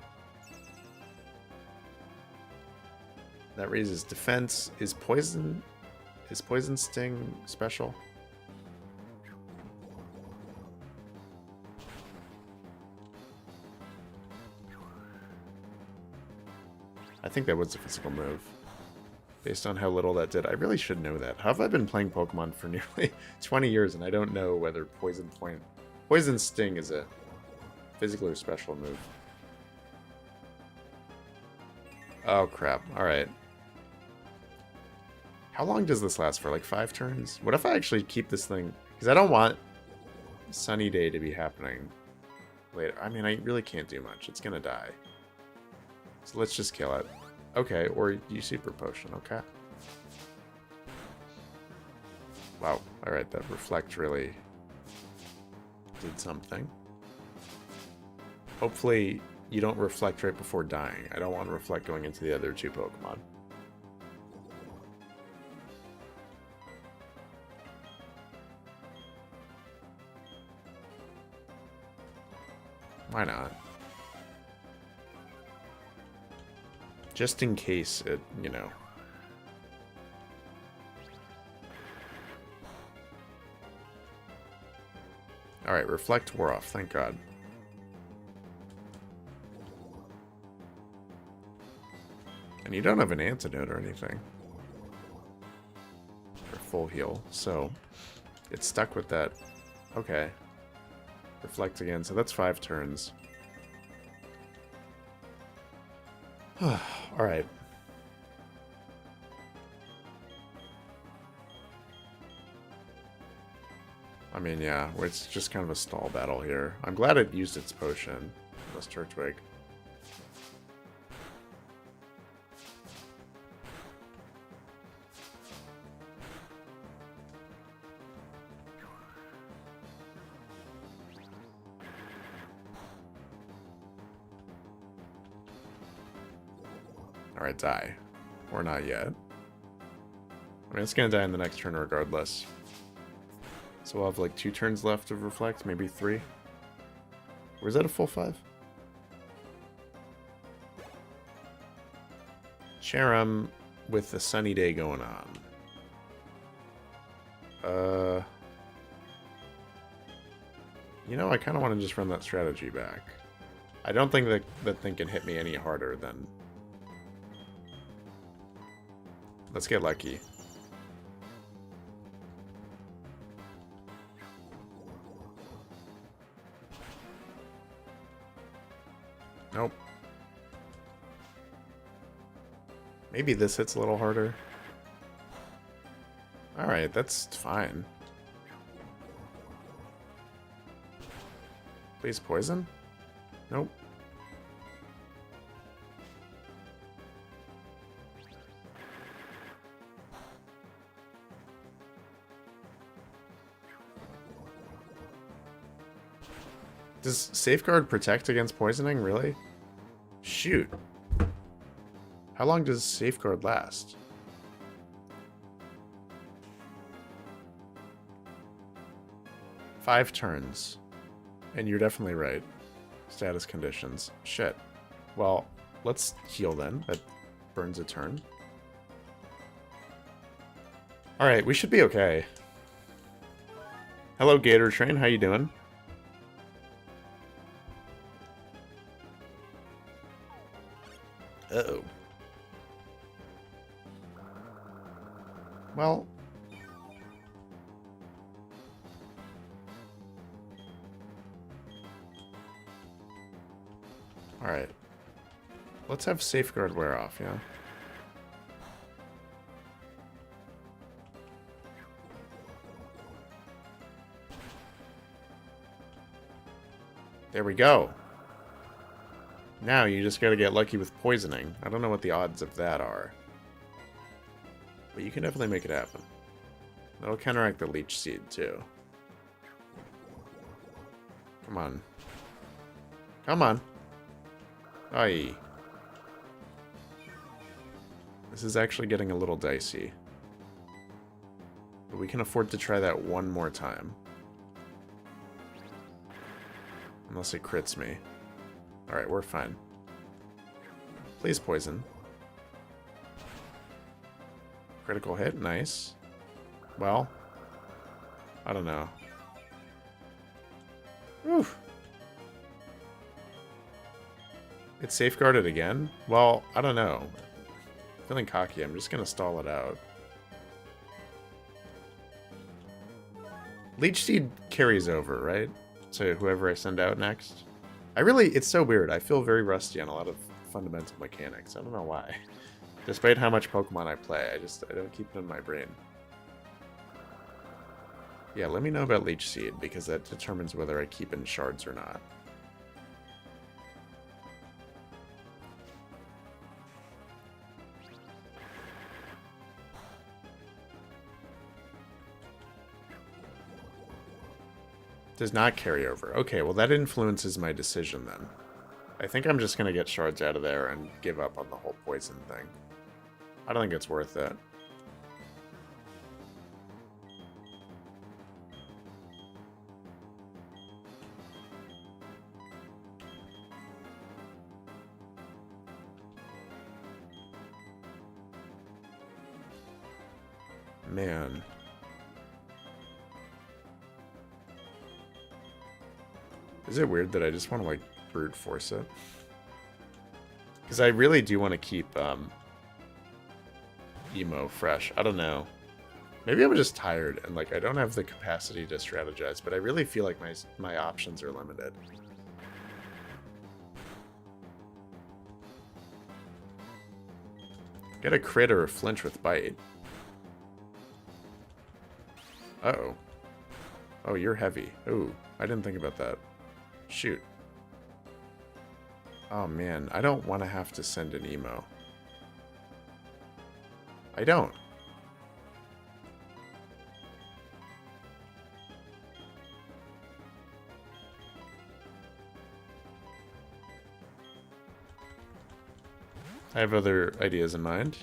That raises defense. Is poison sting special? I think that was a physical move. Based on how little that did. I really should know that. How have I been playing Pokemon for nearly 20 years and I don't know whether Poison Sting is a physical or special move? Oh crap. Alright. How long does this last for? Like 5 turns? What if I actually keep this thing? Because I don't want Sunny Day to be happening later. I mean, I really can't do much. It's gonna die. So let's just kill it. Okay, or use Super Potion. Okay. Wow. Alright, that Reflect really did something. Hopefully you don't Reflect right before dying. I don't want to Reflect going into the other 2 Pokemon. Why not? Just in case it, you know. Alright, Reflect wore off, thank God. And you don't have an antidote or anything. Or full heal, so it's stuck with that. Okay. Reflect again, so that's 5 turns. Alright. I mean, yeah, it's just kind of a stall battle here. I'm glad it used its potion. This Turtwig. Alright, die. Or not yet. I mean, it's gonna die in the next turn regardless. So we'll have like 2 turns left of Reflect, maybe 3. Or is that a full 5? Cherim with the sunny day going on. You know, I kind of want to just run that strategy back. I don't think that thing can hit me any harder than... Let's get lucky. Nope. Maybe this hits a little harder. Alright, that's fine. Please poison? Nope. Does Safeguard protect against poisoning, really? Shoot. How long does Safeguard last? Five turns. And you're definitely right. Status conditions. Shit. Well, let's heal then. That burns a turn. Alright, we should be okay. Hello, Gator Train. How you doing? Uh-oh. Well... Alright. Let's have Safeguard wear off, yeah? There we go. Now you just gotta get lucky with poisoning. I don't know what the odds of that are. But you can definitely make it happen. That'll counteract the Leech Seed, too. Come on. Come on. Aye. This is actually getting a little dicey. But we can afford to try that one more time. Unless it crits me. Alright, we're fine. Please poison. Critical hit, nice. Well, I don't know. Oof. It's safeguarded again? Well, I don't know. I'm feeling cocky. I'm just gonna stall it out. Leech Seed carries over, right? To whoever I send out next. It's so weird. I feel very rusty on a lot of fundamental mechanics. I don't know why. Despite how much Pokemon I play, I don't keep it in my brain. Yeah, let me know about Leech Seed, because that determines whether I keep in shards or not. Does not carry over. Okay, well that influences my decision then. I think I'm just going to get shards out of there and give up on the whole poison thing. I don't think it's worth it. Man. Is it weird that I just want to, like, brute force it? Because I really do want to keep emo fresh. I don't know. Maybe I'm just tired and like I don't have the capacity to strategize, but I really feel like my options are limited. Get a crit or a flinch with bite. Uh-oh. Oh, you're heavy. Ooh, I didn't think about that. Shoot. Oh man, I don't want to have to send an emo. I don't. I have other ideas in mind.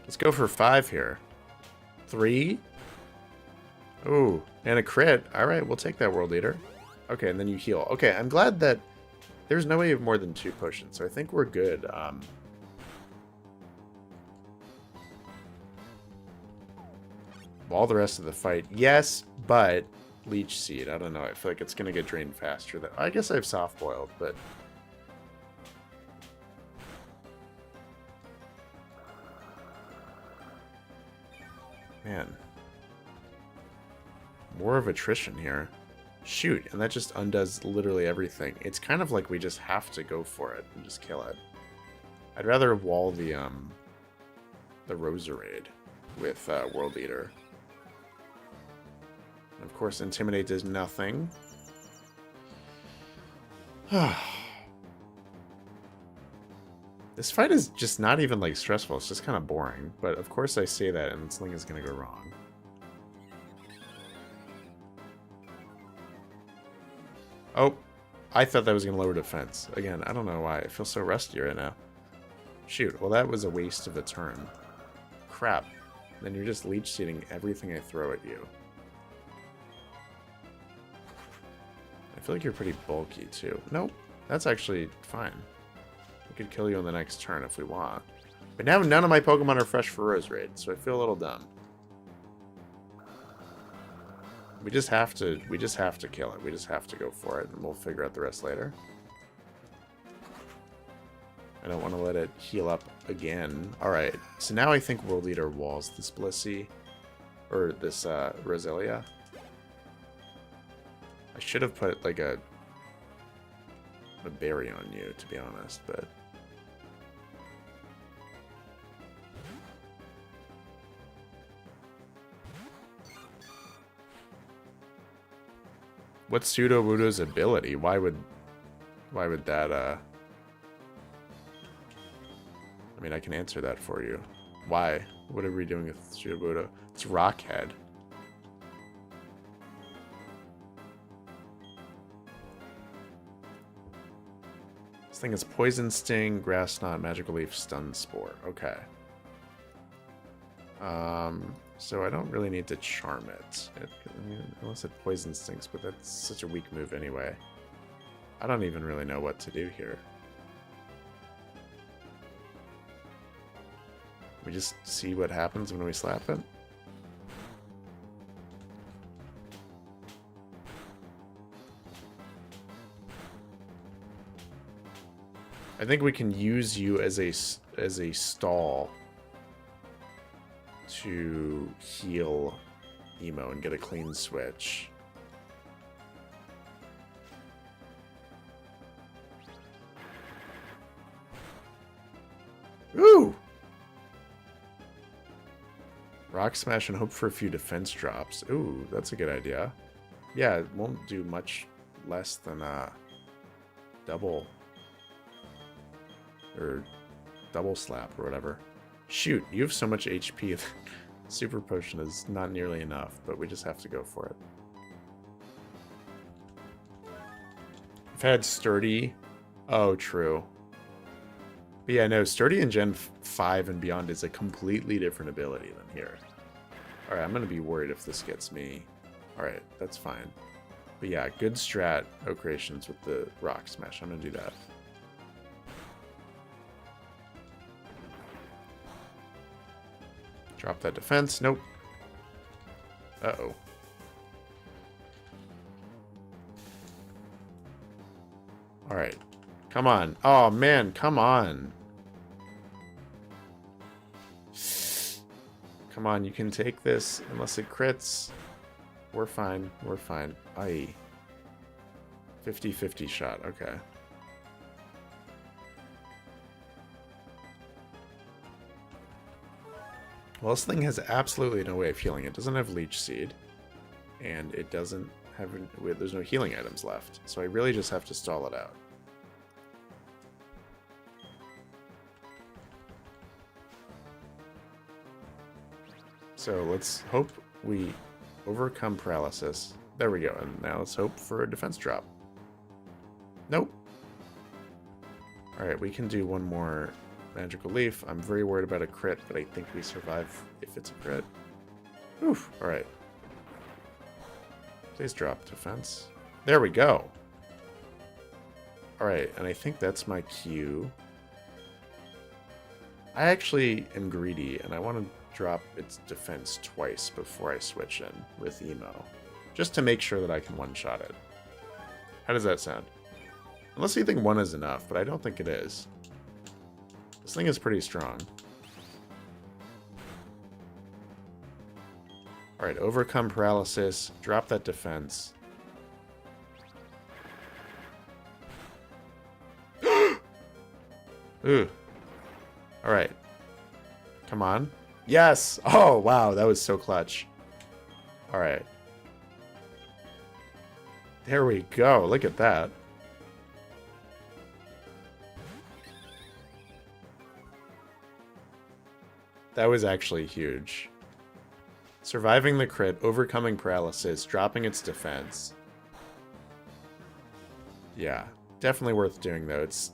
Let's go for 5 here. 3. Ooh, and a crit. All right, we'll take that, World Leader. Okay, and then you heal. Okay, I'm glad that there's no way you have more than 2 potions, so I think we're good. All the rest of the fight, yes, but Leech Seed, I don't know. I feel like it's going to get drained faster. I guess I have Soft Boiled, but... Man. More of attrition here. Shoot, and that just undoes literally everything. It's kind of like we just have to go for it and just kill it. I'd rather wall the Roserade with World Eater. And of course, Intimidate does nothing. This fight is just not even like stressful. It's just kind of boring. But of course I say that and something is going to go wrong. Oh, I thought that was going to lower defense. Again, I don't know why. I feel so rusty right now. Shoot, well that was a waste of a turn. Crap. Then you're just leech seeding everything I throw at you. I feel like you're pretty bulky too. Nope, that's actually fine. We could kill you on the next turn if we want. But now none of my Pokemon are fresh for Roserade, so I feel a little dumb. We just have to kill it. We just have to go for it, and we'll figure out the rest later. I don't want to let it heal up again. Alright, so now I think World Eater walls this Blissey, or this Roselia. I should have put like a berry on you, to be honest, but... What's Sudowoodo's ability? Why would that, I mean, I can answer that for you. Why? What are we doing with Sudowoodo? It's Rockhead. This thing is Poison Sting, Grass Knot, Magical Leaf, Stun Spore. Okay. So I don't really need to charm it. I mean, unless it Poison Stings, but that's such a weak move anyway. I don't even really know what to do here. We just see what happens when we slap it. I think we can use you as a stall to heal Emo and get a clean switch. Ooh! Rock Smash and hope for a few defense drops. Ooh, that's a good idea. Yeah, it won't do much less than double slap or whatever. Shoot, you have so much HP. Super Potion is not nearly enough, but we just have to go for it. I've had Sturdy. Oh, true. But yeah, no, Sturdy in Gen 5 and beyond is a completely different ability than here. Alright, I'm going to be worried if this gets me. Alright, that's fine. But yeah, good strat, O-Creations with the Rock Smash. I'm going to do that. Drop that defense. Nope. Uh-oh. Alright. Come on. Oh, man. Come on. Come on. You can take this unless it crits. We're fine. We're fine. Aye. 50-50 shot. Okay. Well, this thing has absolutely no way of healing. It doesn't have Leech Seed. And it doesn't have... There's no healing items left. So I really just have to stall it out. So let's hope we overcome paralysis. There we go. And now let's hope for a defense drop. Nope. Alright, we can do one more Magical Leaf. I'm very worried about a crit, but I think we survive if it's a crit. Oof. Alright. Please drop defense. There we go. Alright, and I think that's my cue. I actually am greedy, and I want to drop its defense twice before I switch in with Emo. Just to make sure that I can one-shot it. How does that sound? Unless you think one is enough, but I don't think it is. This thing is pretty strong. Alright, overcome paralysis. Drop that defense. Ooh. Alright. Come on. Yes! Oh, wow. That was so clutch. Alright. There we go. Look at that. That was actually huge. Surviving the crit, overcoming paralysis, dropping its defense. Yeah. Definitely worth doing, though. Its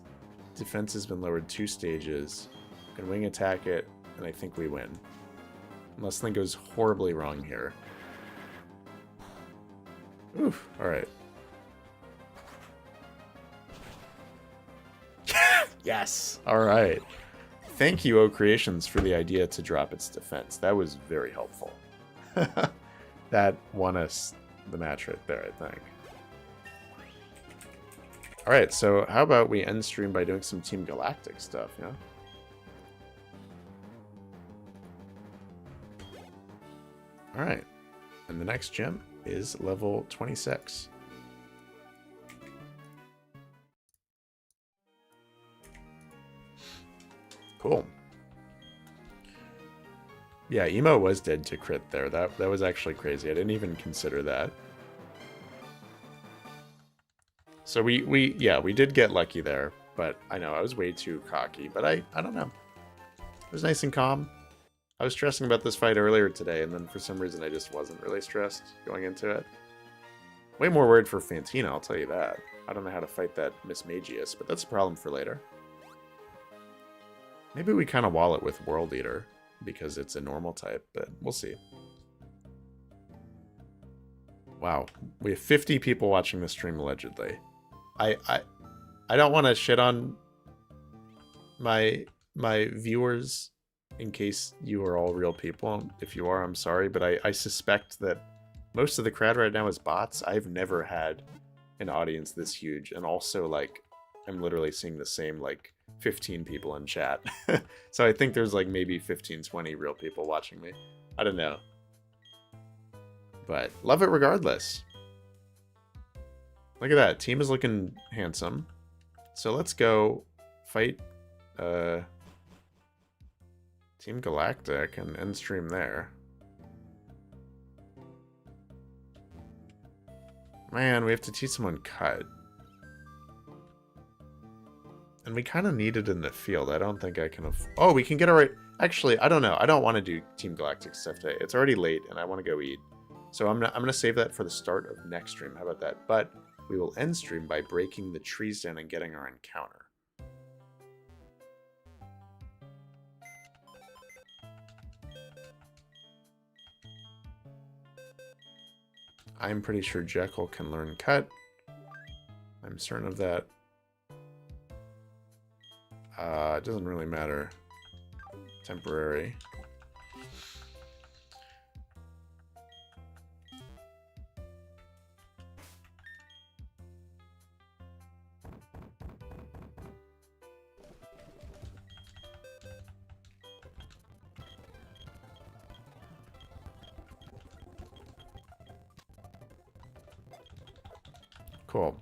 defense has been lowered 2 stages. Can wing attack it, and I think we win. Unless something goes horribly wrong here. Oof. Alright. Yes! Alright. Thank you, O-Creations, for the idea to drop its defense. That was very helpful. That won us the match right there, I think. Alright, so how about we end stream by doing some Team Galactic stuff, yeah? Alright. And the next gym is level 26. Cool. Yeah, Emo was dead to crit there. That was actually crazy. I didn't even consider that. So we did get lucky there, but I know I was way too cocky, but I don't know. It was nice and calm. I was stressing about this fight earlier today, and then for some reason I just wasn't really stressed going into it. Way more worried for Fantina, I'll tell you that. I don't know how to fight that Miss Magius, but that's a problem for later. Maybe we kind of wall it with World Eater, because it's a normal type, but we'll see. Wow, we have 50 people watching the stream allegedly. I don't want to shit on my viewers in case you are all real people. If you are, I'm sorry, but I suspect that most of the crowd right now is bots. I've never had an audience this huge, and also, like, I'm literally seeing the same, like, 15 people in chat. So I think there's, like, maybe 15, 20 real people watching me. I don't know. But love it regardless. Look at that. Team is looking handsome. So let's go fight Team Galactic and end stream there. Man, we have to teach someone cut. And we kind of need it in the field. I don't think I can... Oh, we can get it right... Actually, I don't know. I don't want to do Team Galactic stuff today. It's already late, and I want to go eat. So I'm gonna save that for the start of next stream. How about that? But we will end stream by breaking the trees down and getting our encounter. I'm pretty sure Jekyll can learn Cut. I'm certain of that. It doesn't really matter. Temporary. Cool.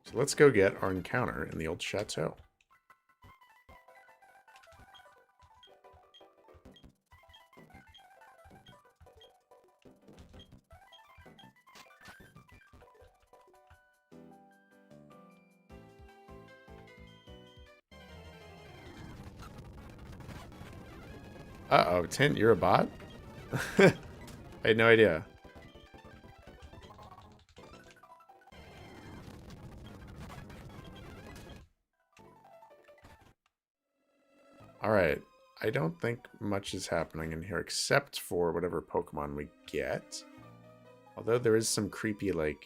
So let's go get our encounter in the old chateau. Uh-oh, Tint, you're a bot? I had no idea. Alright, I don't think much is happening in here except for whatever Pokemon we get. Although there is some creepy, like,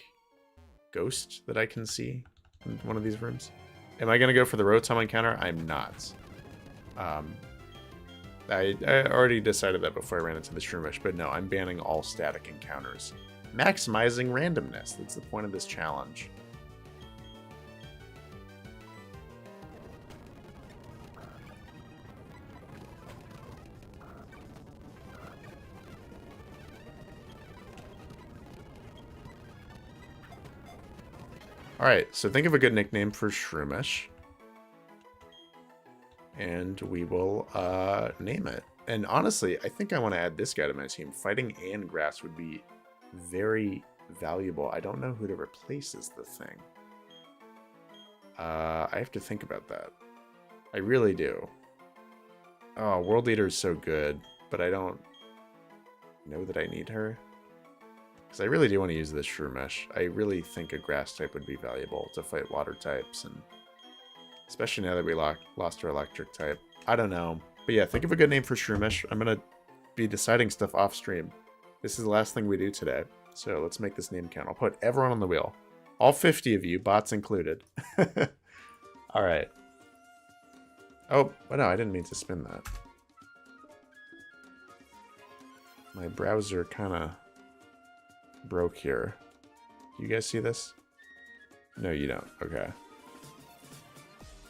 ghost that I can see in one of these rooms. Am I going to go for the Rotom encounter? I'm not. I already decided that before I ran into the Shroomish, but no, I'm banning all static encounters. Maximizing randomness, that's the point of this challenge. Alright, so think of a good nickname for Shroomish. And we will name it. And honestly, I think I want to add this guy to my team. Fighting and Grass would be very valuable. I don't know who to replace as the thing. I have to think about that. I really do. Oh, World Leader is so good, but I don't know that I need her. Because I really do want to use this Shroomish. I really think a Grass type would be valuable to fight Water types, and especially now that we lost our Electric type. I don't know. But yeah, think of a good name for Shroomish. I'm going to be deciding stuff off stream. This is the last thing we do today. So let's make this name count. I'll put everyone on the wheel. All 50 of you, bots included. Alright. Oh, but no, I didn't mean to spin that. My browser kind of broke here. Do you guys see this? No, you don't. Okay.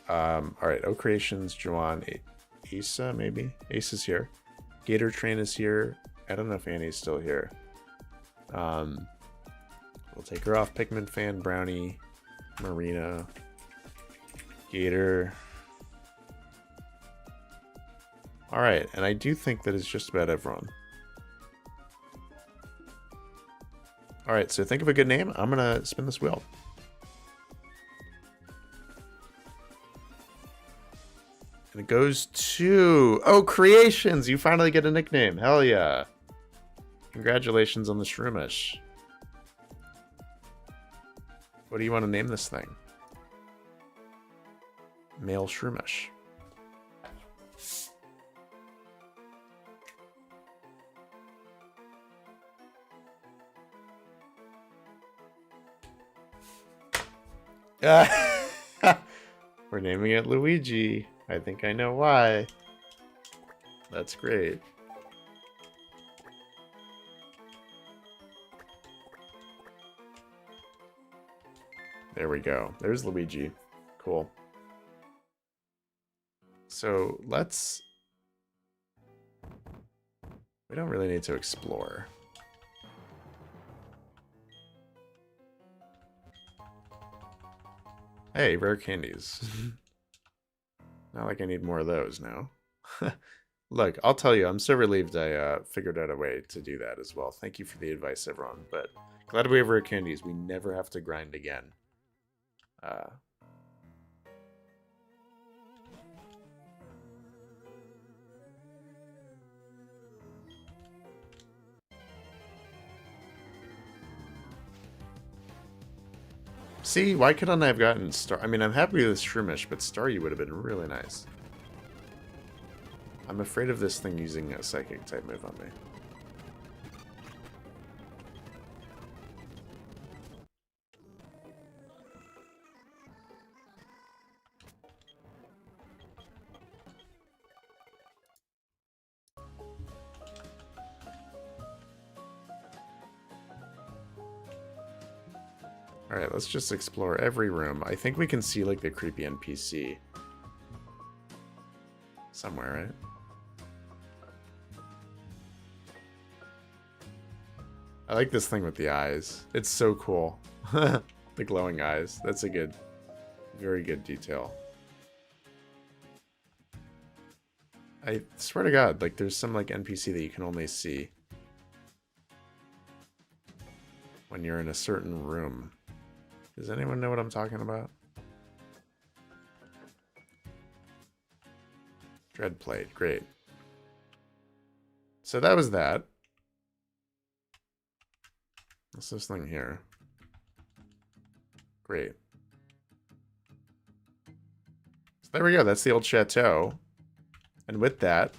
Alright, O Creations, Juwan, Asa, maybe? Asa's here. Gator Train is here. I don't know if Annie's still here. We'll take her off. Pikmin Fan, Brownie, Marina, Gator. Alright, and I do think that it's just about everyone. Alright, so think of a good name. I'm gonna spin this wheel. And it goes to... Oh, Creations! You finally get a nickname. Hell yeah. Congratulations on the Shroomish. What do you want to name this thing? Male Shroomish. We're naming it Luigi. I think I know why. That's great. There we go. There's Luigi. Cool. So let's... We don't really need to explore. Hey, rare candies. Not like I need more of those now. Look, I'll tell you, I'm so relieved I figured out a way to do that as well. Thank you for the advice, everyone. But glad we have rare candies. We never have to grind again. See, why couldn't I have gotten Star? I mean, I'm happy with Shroomish, but Staryu would have been really nice. I'm afraid of this thing using a Psychic type move on me. Alright, let's just explore every room. I think we can see, like, the creepy NPC. Somewhere, right? I like this thing with the eyes. It's so cool. The glowing eyes. That's a good, very good detail. I swear to God, like, there's some, like, NPC that you can only see when you're in a certain room. Does anyone know what I'm talking about? Dreadplate, great. So that was that. What's this thing here? Great. So there we go, that's the old chateau. And with that,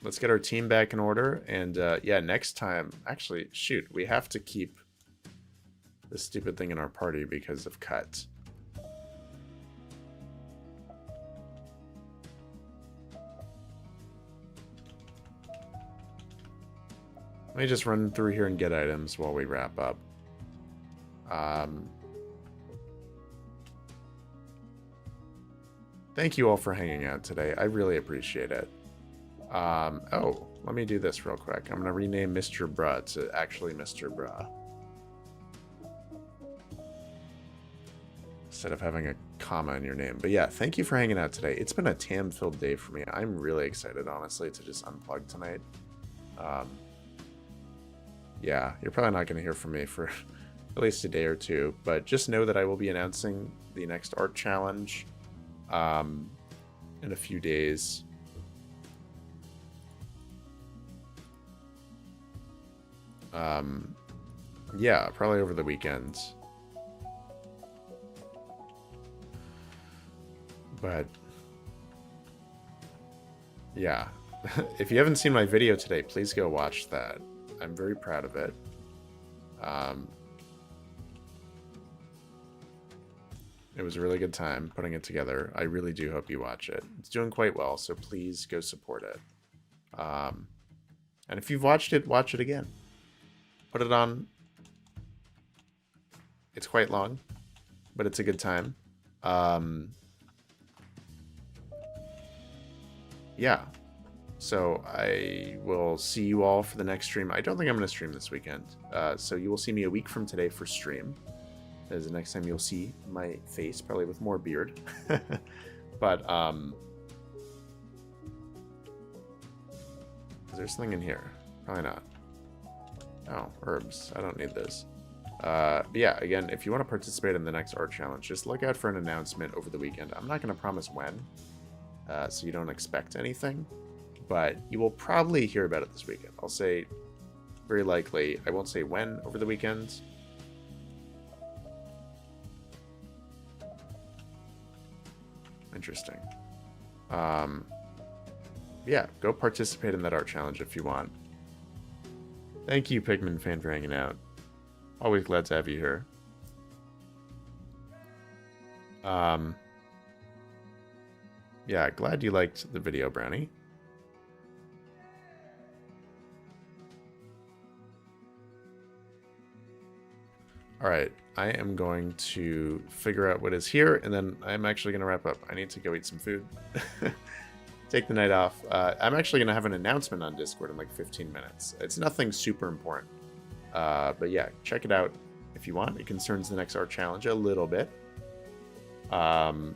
let's get our team back in order. And yeah, next time, actually, shoot, we have to keep this stupid thing in our party because of cut. Let me just run through here and get items while we wrap up. Thank you all for hanging out today. I really appreciate it. Oh, let me do this real quick. I'm going to rename Mr. Bruh to actually Mr. Bruh, instead of having a comma in your name. But yeah, thank you for hanging out today. It's been a TAM-filled day for me. I'm really excited, honestly, to just unplug tonight. Yeah, you're probably not going to hear from me for at least a day or two, but just know that I will be announcing the next art challenge in a few days. Yeah, probably over the weekend. But yeah, if you haven't seen my video today, please go watch that. I'm very proud of it. It was a really good time putting it together. I really do hope you watch it. It's doing quite well, so please go support it. And if you've watched it, watch it again. Put it on. It's quite long, but it's a good time. Yeah. So I will see you all for the next stream. I don't think I'm going to stream this weekend. So you will see me a week from today for stream. That is the next time you'll see my face, probably with more beard. But, is there something in here? Probably not. Oh, herbs. I don't need this. But yeah, again, if you want to participate in the next art challenge, just look out for an announcement over the weekend. I'm not going to promise when, so you don't expect anything. But you will probably hear about it this weekend. I'll say very likely. I won't say when over the weekend. Interesting. Yeah, go participate in that art challenge if you want. Thank you, Pigman fan, for hanging out. Always glad to have you here. Yeah, glad you liked the video, Brownie. Alright, I am going to figure out what is here, and then I'm actually going to wrap up. I need to go eat some food. Take the night off. I'm actually going to have an announcement on Discord in like 15 minutes. It's nothing super important. But yeah, check it out if you want. It concerns the next art challenge a little bit. Oh,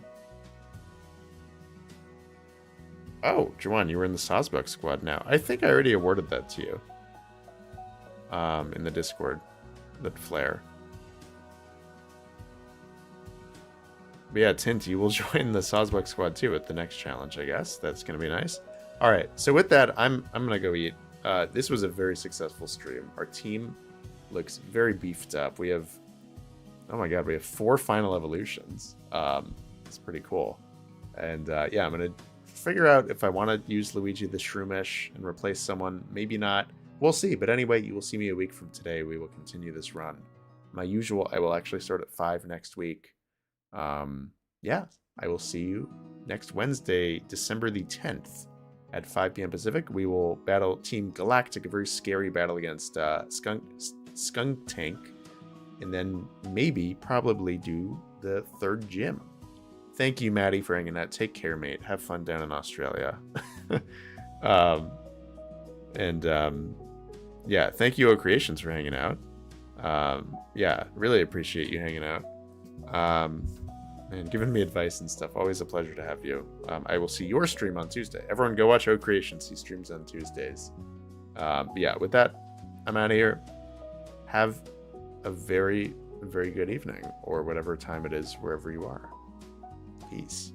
Juwan, you were in the Sawsbuck squad now. I think I already awarded that to you. In the Discord. That flare. But yeah, Tint, you will join the Sawsbuck squad too at the next challenge, I guess. That's going to be nice. All right, so with that, I'm going to go eat. This was a very successful stream. Our team looks very beefed up. We have, oh my god, we have 4 final evolutions. It's pretty cool. And yeah, I'm going to figure out if I want to use Luigi the Shroomish and replace someone. Maybe not. We'll see. But anyway, you will see me a week from today. We will continue this run. My usual, I will actually start at 5 next week. Yeah, I will see you next Wednesday, December the 10th at 5 p.m. Pacific. We will battle Team Galactic, a very scary battle against Skunk Tank. and then maybe probably do the 3rd gym. Thank you, Maddie, for hanging out. Take care, mate. Have fun down in Australia. Yeah, thank you, O Creations, for hanging out. Yeah, really appreciate you hanging out. And giving me advice and stuff. Always a pleasure to have you. I will see your stream on Tuesday. Everyone go watch O Creations. He streams on Tuesdays. Yeah, with that, I'm out of here. Have a very, very good evening, or whatever time it is wherever you are. Peace.